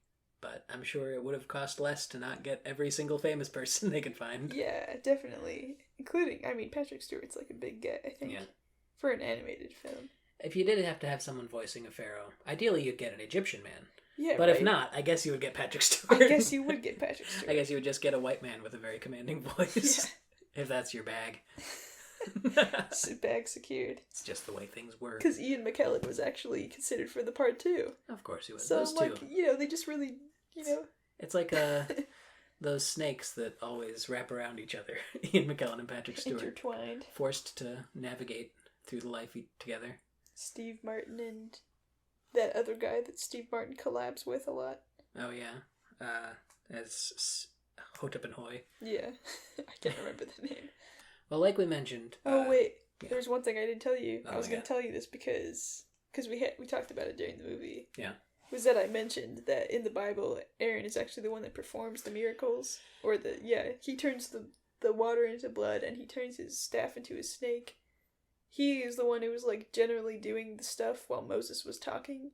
but I'm sure it would have cost less to not get every single famous person they could find. Yeah, definitely. Including, Patrick Stewart's like a big get, I think, for an animated film. If you did have to have someone voicing a pharaoh, ideally you'd get an Egyptian man. Yeah, but if not, I guess you would get Patrick Stewart. I guess you would get Patrick Stewart. I guess you would just get a white man with a very commanding voice. Yeah. If that's your bag. Bag secured. It's just the way things work. Because Ian McKellen was actually considered for the part too. Of course he was. So, those two. they just really, It's like those snakes that always wrap around each other. Ian McKellen and Patrick Stewart. Intertwined. Forced to navigate through the life together. Steve Martin and that other guy that Steve Martin collabs with a lot. Oh, yeah. As Hotep and Hoy. Yeah. I can't remember the name. Well, like we mentioned... Oh, wait. Yeah. There's one thing I didn't tell you. Oh, I was going to tell you this because we talked about it during the movie. Yeah. Was that I mentioned that in the Bible, Aaron is actually the one that performs the miracles. Or he turns the water into blood and he turns his staff into a snake. He is the one who was, generally doing the stuff while Moses was talking.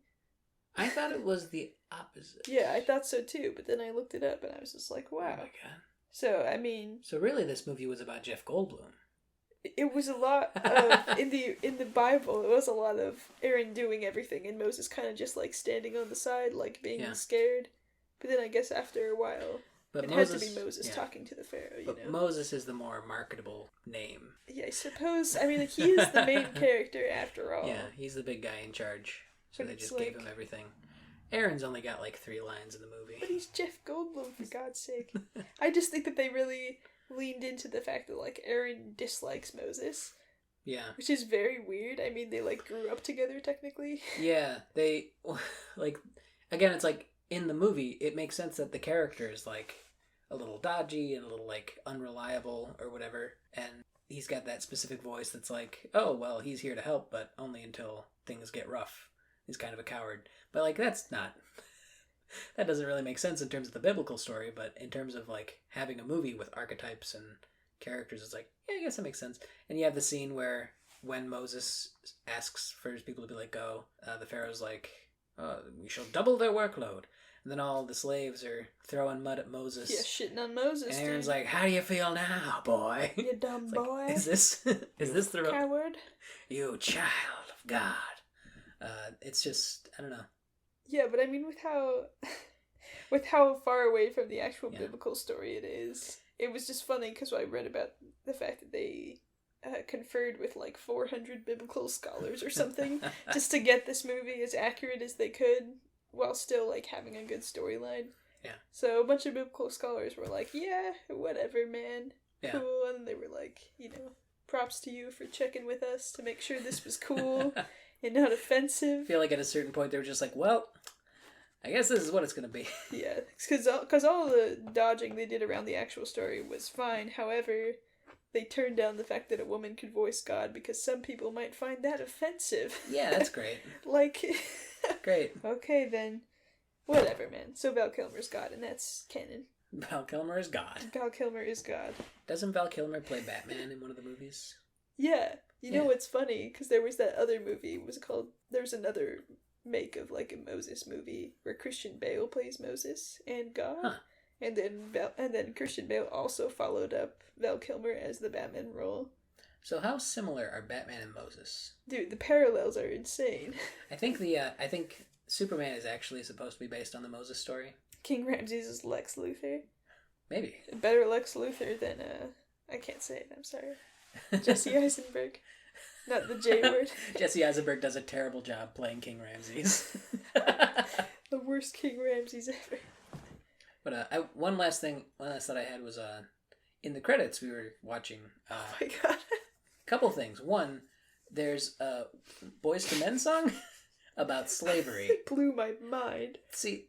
I thought it was the opposite. Yeah, I thought so too, but then I looked it up and I was just like, wow. Oh my god. So, So really this movie was about Jeff Goldblum. It was a lot of, in the Bible, it was a lot of Aaron doing everything and Moses kind of just, standing on the side, being scared. But then I guess after a while... But Moses, had to be Moses talking to the Pharaoh, But Moses is the more marketable name. Yeah, I suppose. He is the main character after all. Yeah, he's the big guy in charge. So they just gave him everything. Aaron's only got 3 lines in the movie. But he's Jeff Goldblum, for God's sake. I just think that they really leaned into the fact that, Aaron dislikes Moses. Yeah. Which is very weird. They, grew up together, technically. Yeah, they, again, it's in the movie, it makes sense that the character is, a little dodgy and a little, unreliable or whatever. And he's got that specific voice that's oh, well, he's here to help, but only until things get rough. He's kind of a coward. But, that's not... That doesn't really make sense in terms of the biblical story, but in terms of, having a movie with archetypes and characters, it's yeah, I guess that makes sense. And you have the scene where when Moses asks for his people to be go, the Pharaoh's we shall double their workload. And then all the slaves are throwing mud at Moses. Yeah, shitting on Moses. And Aaron's how do you feel now, boy? You dumb boy. Is this the... Coward? You child of God. It's just, I don't know. Yeah, but with how far away from the actual biblical story it is, it was just funny because I read about the fact that they conferred with 400 biblical scholars or something just to get this movie as accurate as they could while still having a good storyline. Yeah. So a bunch of biblical scholars were yeah, whatever, man. Yeah. Cool. And they were props to you for checking with us to make sure this was cool and not offensive. I feel at a certain point they were just well, I guess this is what it's going to be. Yeah, because all the dodging they did around the actual story was fine. However, they turned down the fact that a woman could voice God because some people might find that offensive. Yeah, that's great. Great. Okay, then. Whatever, man. So Val Kilmer's God, and that's canon. Val Kilmer is God. Val Kilmer is God. Doesn't Val Kilmer play Batman in one of the movies? Yeah. You know what's funny? Because there was that other movie, there was another make of a Moses movie where Christian Bale plays Moses and God. Huh. And then Christian Bale also followed up Val Kilmer as the Batman role. So how similar are Batman and Moses? Dude, the parallels are insane. I think Superman is actually supposed to be based on the Moses story. King Ramses is Lex Luthor. Maybe. Better Lex Luthor than I can't say it, I'm sorry. Jesse Eisenberg. Not the J word. Jesse Eisenberg does a terrible job playing King Ramses. The worst King Ramses ever. But one last thought I had was in the credits we were watching. Oh my god. Couple things. One, there's a Boys to Men song. about slavery. It blew my mind. See,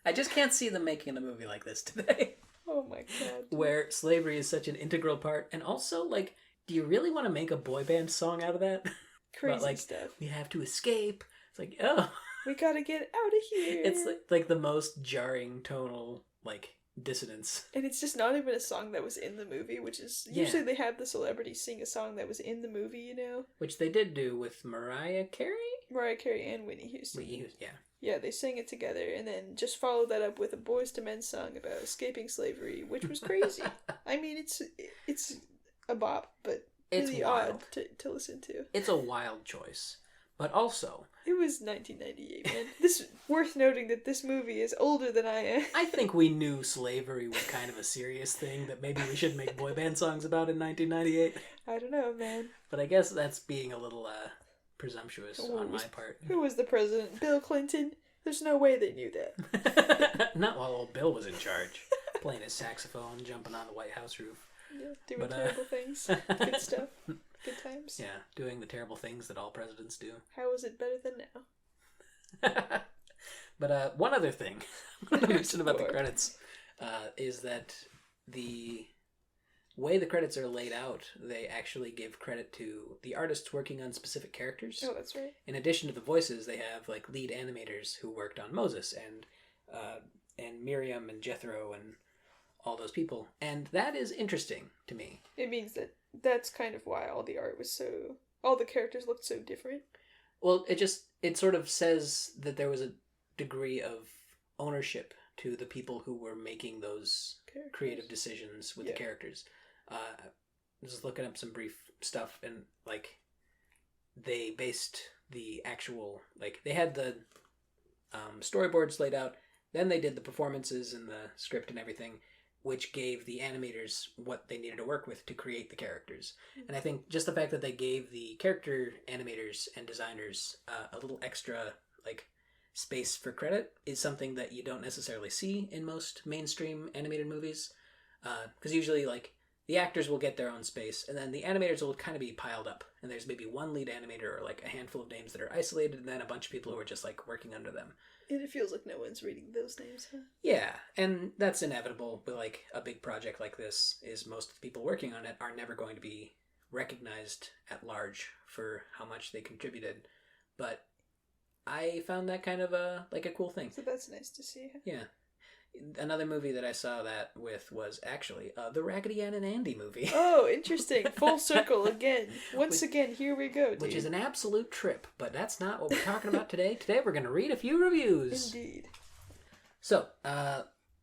I just can't see them making a movie like this today. Oh my god. Where slavery is such an integral part. And also, like, do you really want to make a boy band song out of that? Crazy About, like, stuff. We have to escape. It's like, oh. We gotta get out of here. It's like the most jarring tonal, like, dissonance. And it's just not even a song that was in the movie, which is... Yeah. Usually they have the celebrities sing a song that was in the movie, you know? Which they did do with Mariah Carey? Mariah Carey and Whitney Houston. Whitney Houston, yeah. Yeah, they sang it together, and then just followed that up with a Boyz II Men song about escaping slavery, which was crazy. I mean, it's a bop, but It's really wild. odd to listen to. It's a wild choice. But also... It was 1998, man. This worth noting that this movie is older than I am. I think we knew slavery was kind of a serious thing that maybe we should make boy band songs about in 1998. I don't know, man. But I guess that's being a little presumptuous on my part. Who was the president? Bill Clinton? There's no way they knew that. Not while old Bill was in charge, playing his saxophone, jumping on the White House roof. Yeah, doing terrible things. Good stuff. Good times. Yeah, doing the terrible things that all presidents do. How is it better than now? But one other thing I want to mention about the credits is that the way the credits are laid out, they actually give credit to the artists working on specific characters. Oh, that's right. In addition to the voices, they have like lead animators who worked on Moses and Miriam and Jethro and all those people, and that is interesting to me. It means that that's kind of why all the art was so... All the characters looked so different. Well, it sort of says that there was a degree of ownership to the people who were making those creative decisions with the characters. I was just looking up some brief stuff, and like they based the actual, like they had the storyboards laid out, then they did the performances and the script and everything, which gave the animators what they needed to work with to create the characters. And I think just the fact that they gave the character animators and designers a little extra like space for credit is something that you don't necessarily see in most mainstream animated movies. Because usually like the actors will get their own space, and then the animators will kind of be piled up. And there's maybe one lead animator or like a handful of names that are isolated, and then a bunch of people who are just like working under them. And it feels like no one's reading those names, huh? Yeah, and that's inevitable with like a big project like this, is most of the people working on it are never going to be recognized at large for how much they contributed. But I found that kind of a cool thing. So that's nice to see. Yeah. Another movie that I saw that with was actually the Raggedy Ann and Andy movie. Oh, interesting. Full circle again. Once again, here we go, dude. Which is an absolute trip, but that's not what we're talking about today. Today we're going to read a few reviews. Indeed. So,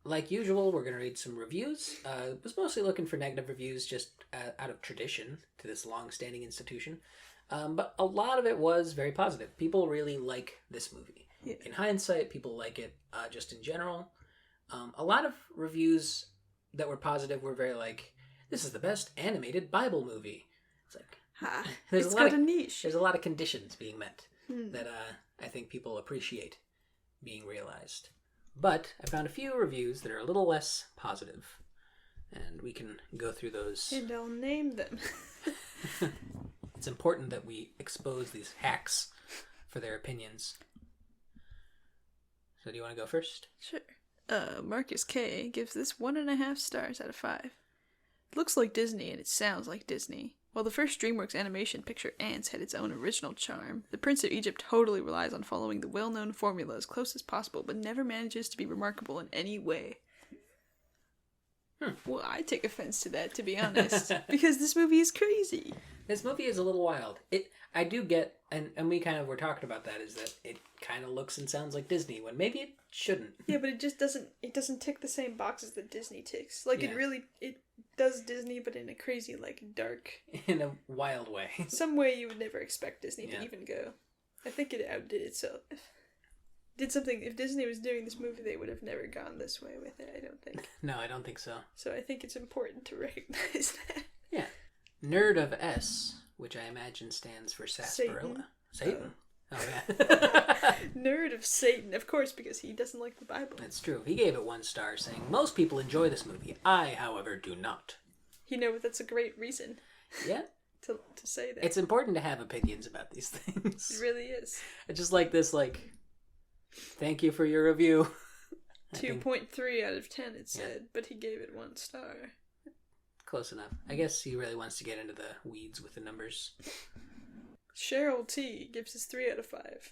like usual, we're going to read some reviews. I was mostly looking for negative reviews just out of tradition to this long-standing institution. But a lot of it was very positive. People really like this movie. Yeah. In hindsight, people like it just in general. A lot of reviews that were positive were very like, this is the best animated Bible movie. It's like, it's got a niche. There's a lot of conditions being met that I think people appreciate being realized. But I found a few reviews that are a little less positive, and we can go through those. And I'll name them. It's important that we expose these hacks for their opinions. So do you want to go first? Sure. Marcus K gives this 1.5 stars out of 5. It looks like Disney and it sounds like Disney. While the first DreamWorks animation picture Ants had its own original charm, The Prince of Egypt totally relies on following the well-known formula as close as possible, but never manages to be remarkable in any way. Well, I take offense to that, to be honest, because this movie is crazy. This movie is a little wild. I do get, and we kind of were talking about that, is that it kind of looks and sounds like Disney, when maybe it shouldn't. Yeah, but it just doesn't tick the same boxes that Disney ticks. Like, it does Disney, but in a crazy, like, dark... In a wild way. Some way you would never expect Disney to even go. I think it outdid itself. If Disney was doing this movie, they would have never gone this way with it, I don't think. No, I don't think so. So I think it's important to recognize that. Yeah. Nerd of S, which I imagine stands for sarsaparilla. Satan? Oh, yeah. Nerd of Satan, of course, because he doesn't like the Bible. That's true. He gave it 1 star, saying, most people enjoy this movie. I, however, do not. You know, that's a great reason. Yeah. to say that. It's important to have opinions about these things. It really is. I just like this, thank you for your review. 2.3 out of 10 it said, but he gave it 1 star. Close enough. I guess he really wants to get into the weeds with the numbers. Cheryl T gives us 3 out of 5.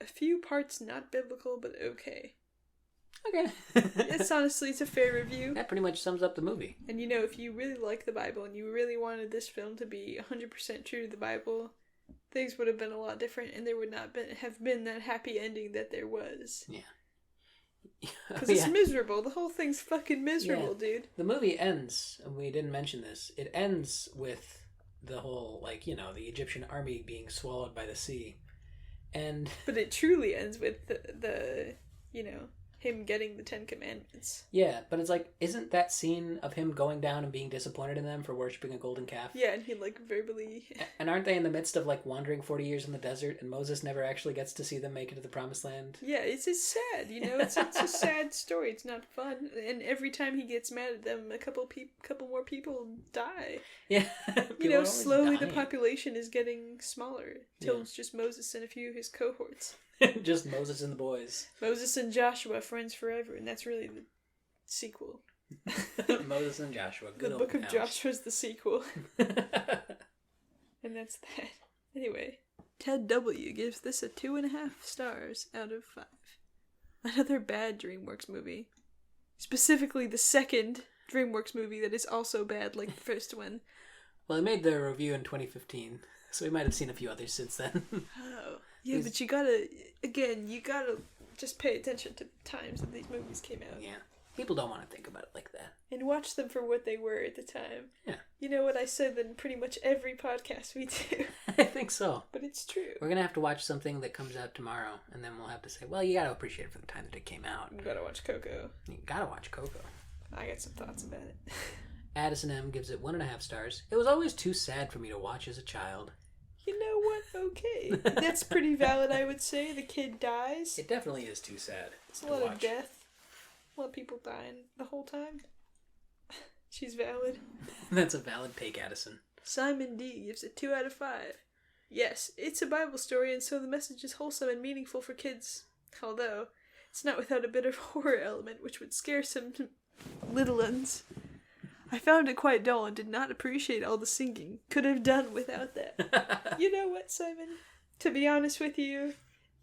A few parts not biblical, but okay. Okay. It's a fair review. That pretty much sums up the movie. And if you really like the Bible and you really wanted this film to be 100% true to the Bible, things would have been a lot different, and there would not have been that happy ending that there was. Yeah. Because it's miserable. The whole thing's fucking miserable, dude. The movie ends, and we didn't mention this, it ends with the whole, the Egyptian army being swallowed by the sea. But it truly ends with the him getting the 10 Commandments. Yeah, but it's isn't that scene of him going down and being disappointed in them for worshipping a golden calf? Yeah, and he verbally... And aren't they in the midst of wandering 40 years in the desert, and Moses never actually gets to see them make it to the promised land? Yeah, it's sad, it's a sad story. It's not fun. And every time he gets mad at them, a couple more people die. Yeah. Slowly the population is getting smaller, till it's just Moses and a few of his cohorts. Just Moses and the boys. Moses and Joshua, friends forever, and that's really the sequel. Moses and Joshua. Good the Book of Joshua's the sequel. And that's that. Anyway, Ted W. gives this a 2.5 stars out of 5. Another bad Dreamworks movie. Specifically the second Dreamworks movie that is also bad like the first one. Well, I made the review in 2015, so we might have seen a few others since then. Oh. Yeah, but you gotta just pay attention to the times that these movies came out. Yeah. People don't want to think about it like that. And watch them for what they were at the time. Yeah. You know what I said in pretty much every podcast we do. I think so. But it's true. We're going to have to watch something that comes out tomorrow, and then we'll have to say, well, you got to appreciate it for the time that it came out. You gotta watch Coco. You got to watch Coco. I got some thoughts about it. Addison M. gives it 1.5 stars. It was always too sad for me to watch as a child. You know what? Okay. That's pretty valid, I would say. The kid dies. It definitely is too sad. It's a lot of death. A lot of people dying the whole time. She's valid. That's a valid take, Addison. Simon D gives it 2 out of 5. Yes, it's a Bible story, and so the message is wholesome and meaningful for kids. Although, it's not without a bit of horror element, which would scare some little ones. I found it quite dull and did not appreciate all the singing. Could have done without that. You know what, Simon? To be honest with you,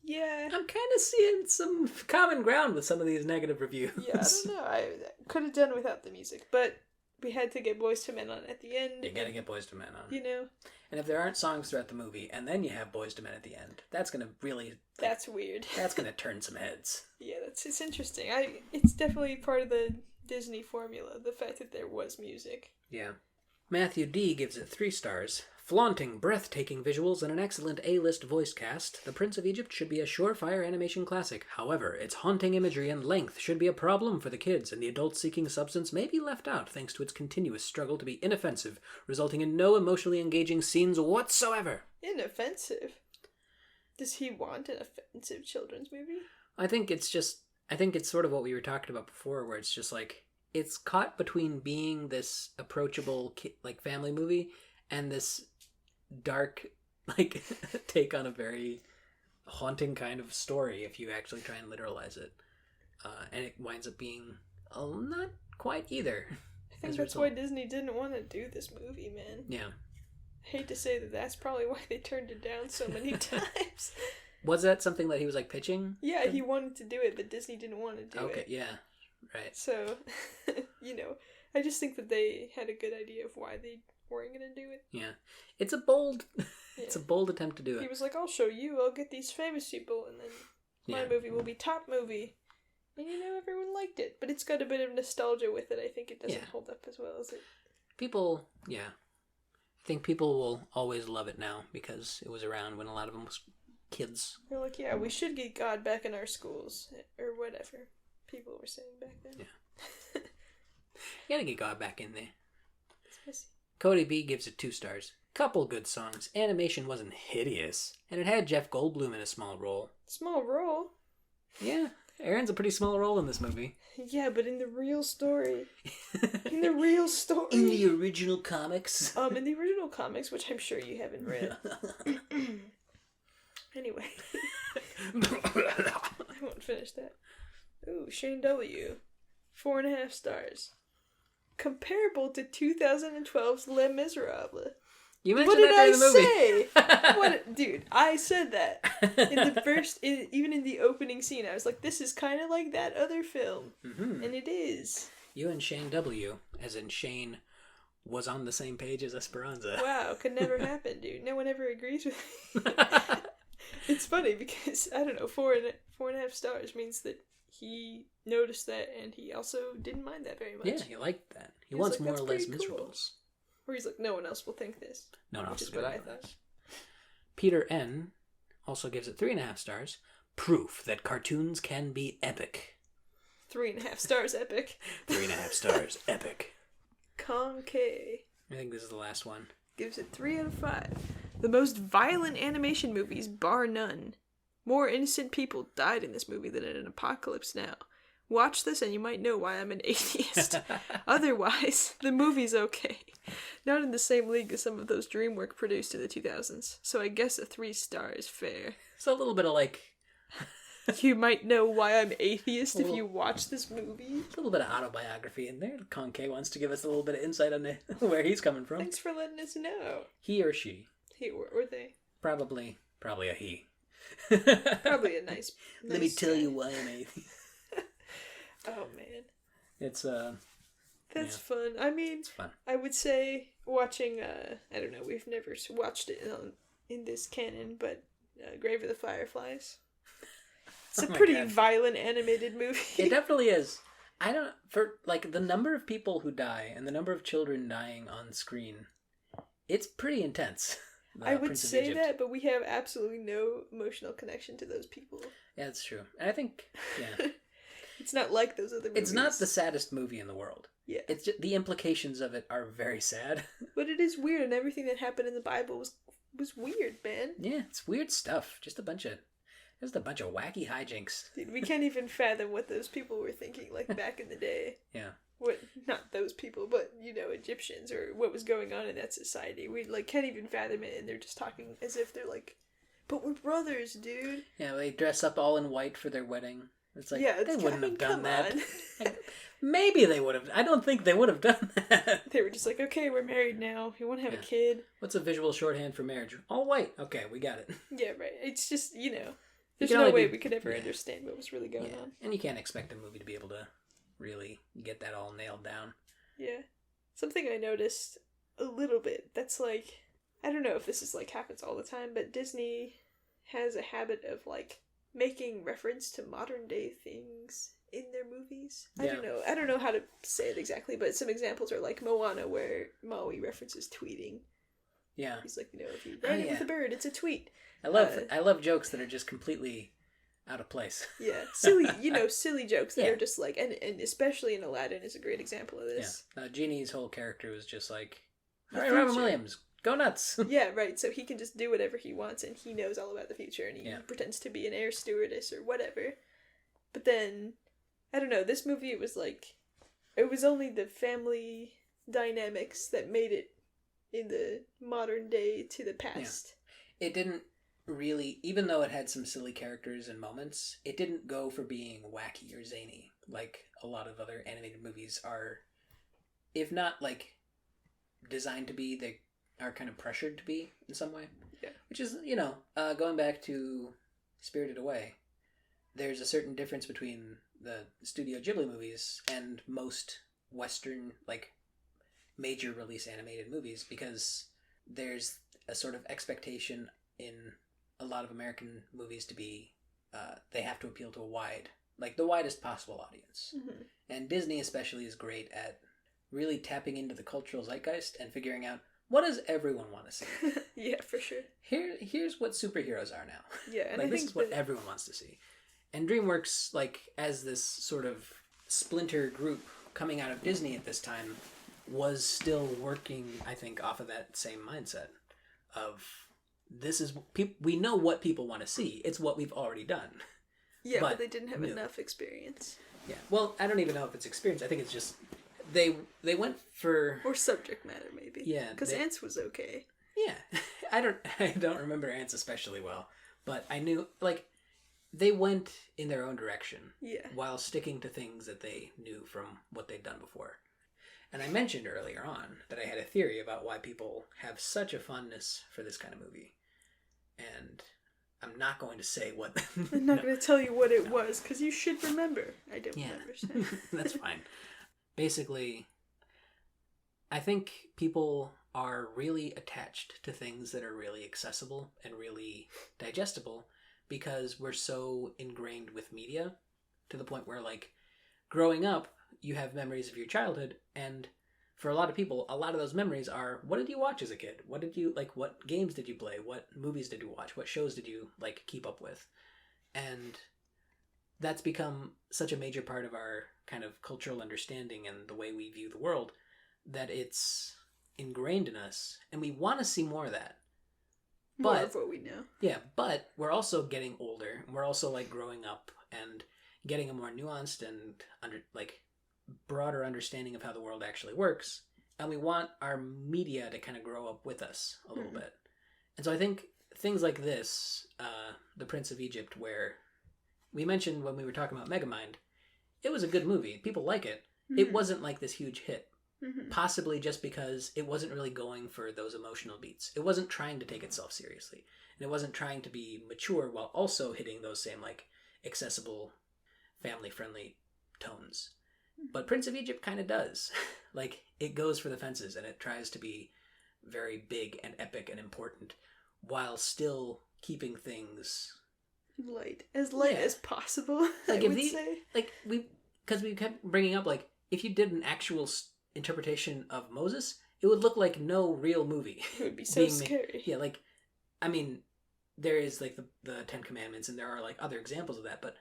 yeah. I'm kind of seeing some common ground with some of these negative reviews. Yeah, I don't know. I could have done without the music, but we had to get Boys to Men on at the end. You gotta get Boys to Men on. You know? And if there aren't songs throughout the movie, and then you have Boys to Men at the end, that's gonna really... That's weird. That's gonna turn some heads. Yeah, it's interesting. It's definitely part of the Disney formula, the fact that there was music. Yeah. Matthew D gives it 3 stars. Flaunting, breathtaking visuals and an excellent A-list voice cast, The Prince of Egypt should be a surefire animation classic. However, its haunting imagery and length should be a problem for the kids, and the adults seeking substance may be left out thanks to its continuous struggle to be inoffensive, resulting in no emotionally engaging scenes whatsoever. Inoffensive? Does he want an offensive children's movie? I think it's sort of what we were talking about before, where it's just it's caught between being this approachable family movie and this dark take on a very haunting kind of story if you actually try and literalize it, and it winds up being not quite either. I think that's why Disney didn't want to do this movie, man. Yeah. I hate to say that's probably why they turned it down so many times. Was that something that he was pitching? Yeah, he wanted to do it, but Disney didn't want to do it. Okay, yeah, right. So, I just think that they had a good idea of why they weren't going to do it. Yeah, it's a bold attempt to do it. He was like, "I'll show you. I'll get these famous people, and then my movie will be top movie." And everyone liked it, but it's got a bit of nostalgia with it. I think it doesn't hold up as well as it. People, yeah, I think people will always love it now because it was around when a lot of them was kids. They're like, yeah, we should get God back in our schools, or whatever people were saying back then. Yeah. You gotta get God back in there. Cody B gives it 2 stars. Couple good songs. Animation wasn't hideous. And it had Jeff Goldblum in a small role. Small role? Yeah. Aaron's a pretty small role in this movie. Yeah, but in the real story. In the real story. In the original comics. In the original comics, which I'm sure you haven't read. Anyway. I won't finish that. Ooh, Shane W. 4.5 stars. Comparable to 2012's Les Miserables. You mentioned that during the movie. What, dude? I said that in the first, even in the opening scene. I was like, "This is kind of like that other film," and it is. You and Shane W, as in Shane, was on the same page as Esperanza. Wow, could never happen, dude. No one ever agrees with me. It's funny because I don't know, 4.5 stars means that he noticed that, and he also didn't mind that very much. Yeah, he liked that. He wants like, more or less cool. miserables. Or he's like, no one else will think this. No one else is what I thought. Peter N. also gives it 3.5 stars. Proof that cartoons can be epic. 3.5 stars epic. 3.5 stars epic. Kong K. I think this is the last one. Gives it 3 out of 5. The most violent animation movies, bar none. More innocent people died in this movie than in an apocalypse now. Watch this and you might know why I'm an atheist. Otherwise, the movie's okay. Not in the same league as some of those Dreamworks produced in the 2000s, so I guess a 3 star is fair. It's a little bit of like... You might know why I'm atheist if you watch this movie. A little bit of autobiography in there. Kong K wants to give us a little bit of insight on where he's coming from. Thanks for letting us know. He or she. He or they. Probably a he. Probably a nice Let me tell you why I'm atheist. Oh man, it's that's fun. I mean, it's fun. I would say watching. I don't know. We've never watched it in this canon, but Grave of the Fireflies. It's a pretty violent animated movie. It definitely is. I don't for like the number of people who die and the number of children dying on screen. It's pretty intense. I would say that, but we have absolutely no emotional connection to those people. Yeah, that's true. And I think, yeah. It's not like those other movies. It's not the saddest movie in the world. Yeah. It's just, the implications of it are very sad. But it is weird, and everything that happened in the Bible was weird, man. Yeah, it's weird stuff. Just a bunch of wacky hijinks. Dude, we can't even fathom what those people were thinking, like, back in the day. Yeah. What, not those people, but, you know, Egyptians, or what was going on in that society. We, like, can't even fathom it, and they're just talking as if they're like, but we're brothers, dude. Yeah, they dress up all in white for their wedding. It's like, yeah, they wouldn't have done that. Like, maybe they would have. I don't think they would have done that. They were just like, okay, we're married now. You want to have a kid? What's a visual shorthand for marriage? All white. Okay, we got it. Yeah, right. It's just, you know, there's no way we could ever understand what was really going on. And you can't expect a movie to be able to really get that all nailed down. Yeah. Something I noticed a little bit, that's like, I don't know if this is like happens all the time, but Disney has a habit of like making reference to modern day things in their movies. I don't know how to say it exactly, but some examples are like Moana, where Maui references tweeting. Yeah. He's like, you know, if you write it with a bird, it's a tweet. I love jokes that are just completely out of place. Yeah. Silly jokes that are just like, and especially in Aladdin is a great example of this. Yeah. Genie's whole character was just like, all right, Robin Williams, go nuts. Yeah, right. So he can just do whatever he wants, and he knows all about the future, and he pretends to be an air stewardess or whatever. But then, I don't know, this movie, it was only the family dynamics that made it in the modern day to the past. Yeah. It didn't really, even though it had some silly characters and moments, it didn't go for being wacky or zany like a lot of other animated movies are. If not like designed to be, they are kind of pressured to be in some way. Yeah. Which is, going back to Spirited Away, there's a certain difference between the Studio Ghibli movies and most Western, like, major release animated movies, because there's a sort of expectation in a lot of American movies to be, they have to appeal to the widest possible audience. Mm-hmm. And Disney especially is great at really tapping into the cultural zeitgeist and figuring out, what does everyone want to see? Yeah, for sure. Here's what superheroes are now. Yeah, and like, this is what everyone wants to see. And DreamWorks, like, as this sort of splinter group coming out of Disney at this time, was still working, I think, off of that same mindset of, this is, we know what people want to see. It's what we've already done. Yeah, but they didn't have enough experience. Yeah. Well, I don't even know if it's experience. I think it's just they went for or subject matter maybe. Yeah. Because Ants was okay. Yeah. I don't remember Ants especially well, but I knew they went in their own direction. Yeah. While sticking to things that they knew from what they'd done before. And I mentioned earlier on that I had a theory about why people have such a fondness for this kind of movie. And I'm not going to say what... I'm not going to tell you what it was, because you should remember. I don't remember. So. That's fine. Basically, I think people are really attached to things that are really accessible and really digestible because we're so ingrained with media to the point where, growing up, you have memories of your childhood, and for a lot of people, a lot of those memories are, what did you watch as a kid? What did you, what games did you play? What movies did you watch? What shows did you, keep up with? And that's become such a major part of our kind of cultural understanding and the way we view the world that it's ingrained in us, and we want to see more of that. More of what we know. Yeah, but we're also getting older, and we're also, growing up and getting a more nuanced and broader understanding of how the world actually works, and we want our media to kind of grow up with us a little bit. And so I think things like this, The Prince of Egypt, where we mentioned when we were talking about Megamind, it was a good movie. People like it. It wasn't this huge hit, possibly just because it wasn't really going for those emotional beats. It wasn't trying to take itself seriously, and it wasn't trying to be mature while also hitting those same accessible, family-friendly tones. But Prince of Egypt kind of does. It goes for the fences, and it tries to be very big and epic and important, while still keeping things... light as possible, I would say. Because we kept bringing up, if you did an actual interpretation of Moses, it would look like no real movie. It would be so scary. Yeah, there is, the Ten Commandments, and there are, other examples of that, but...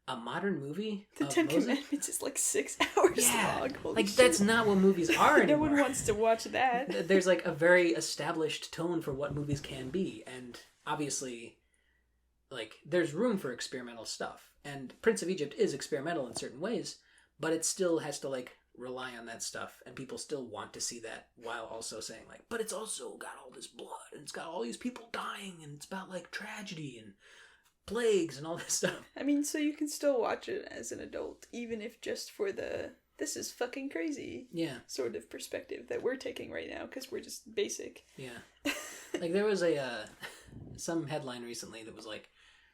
a modern movie The Ten Commandments is 6 hours long. Holy shit. That's not what movies are anymore. No one wants to watch that. There's a very established tone for what movies can be, and obviously there's room for experimental stuff. And Prince of Egypt is experimental in certain ways, but it still has to rely on that stuff, and people still want to see that while also saying but it's also got all this blood, and it's got all these people dying, and it's about tragedy and plagues and all this stuff. I mean, so you can still watch it as an adult, even if just for the this is fucking crazy sort of perspective that we're taking right now, because we're just basic. Yeah. There was some headline recently that was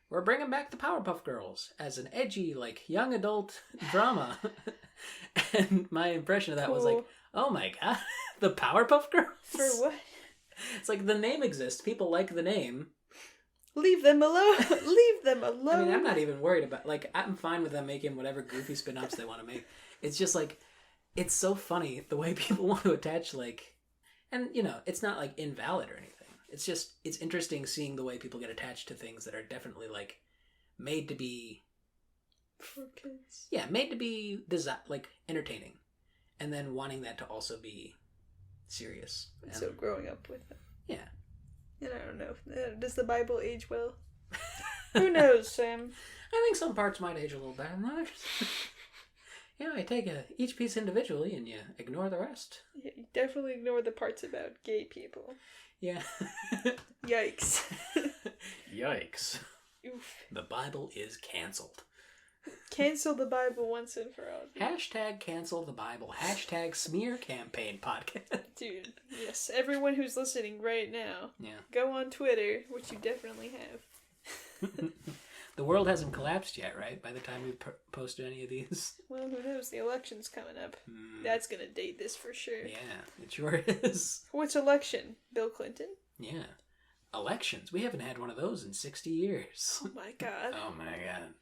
we're bringing back the Powerpuff Girls as an edgy, young adult drama. And my impression of that was oh my god, the Powerpuff Girls? For what? It's the name exists, people like the name. Leave them alone. Leave them alone. I mean, I'm not even worried about... I'm fine with them making whatever goofy spin-offs they want to make. It's just, it's so funny the way people want to attach, And, it's not, invalid or anything. It's just... It's interesting seeing the way people get attached to things that are definitely, made to be... For kids. Yeah, made to be, entertaining. And then wanting that to also be serious. And so growing up with them. Yeah. And I don't know. Does the Bible age well? Who knows, Sam? I think some parts might age a little better than others. You take each piece individually and you ignore the rest. Yeah, you definitely ignore the parts about gay people. Yeah. Yikes. Yikes. Oof. The Bible is canceled. Cancel the Bible once and for all. Dude. #cancel the Bible. #smear campaign podcast. Dude, yes. Everyone who's listening right now, go on Twitter, which you definitely have. The world hasn't collapsed yet, right? By the time we posted any of these. Well, who knows? The election's coming up. That's going to date this for sure. Yeah, it sure is. Which election? Bill Clinton? Yeah. Elections. We haven't had one of those in 60 years. Oh my god. Oh my god.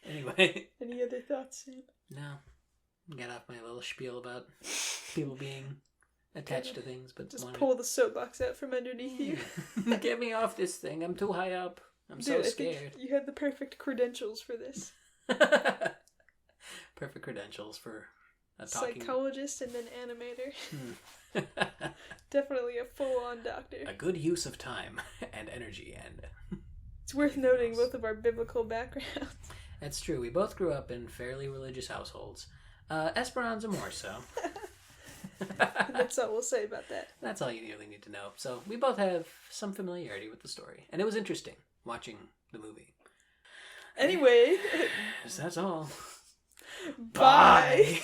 Anyway. Any other thoughts, Sam? No. Get off my little spiel about people being attached to things, but just pull the soapbox out from underneath you. Get me off this thing. I'm too high up. I'm so scared. I think you had the perfect credentials for this. Perfect credentials for a talking... Psychologist and then animator. Definitely a full-on doctor. A good use of time and energy and... It's worth noting both of our biblical backgrounds. That's true. We both grew up in fairly religious households. Esperanza more so. That's all we'll say about that. That's all you really need to know. So we both have some familiarity with the story. And it was interesting watching the movie. Anyway. That's all. Bye.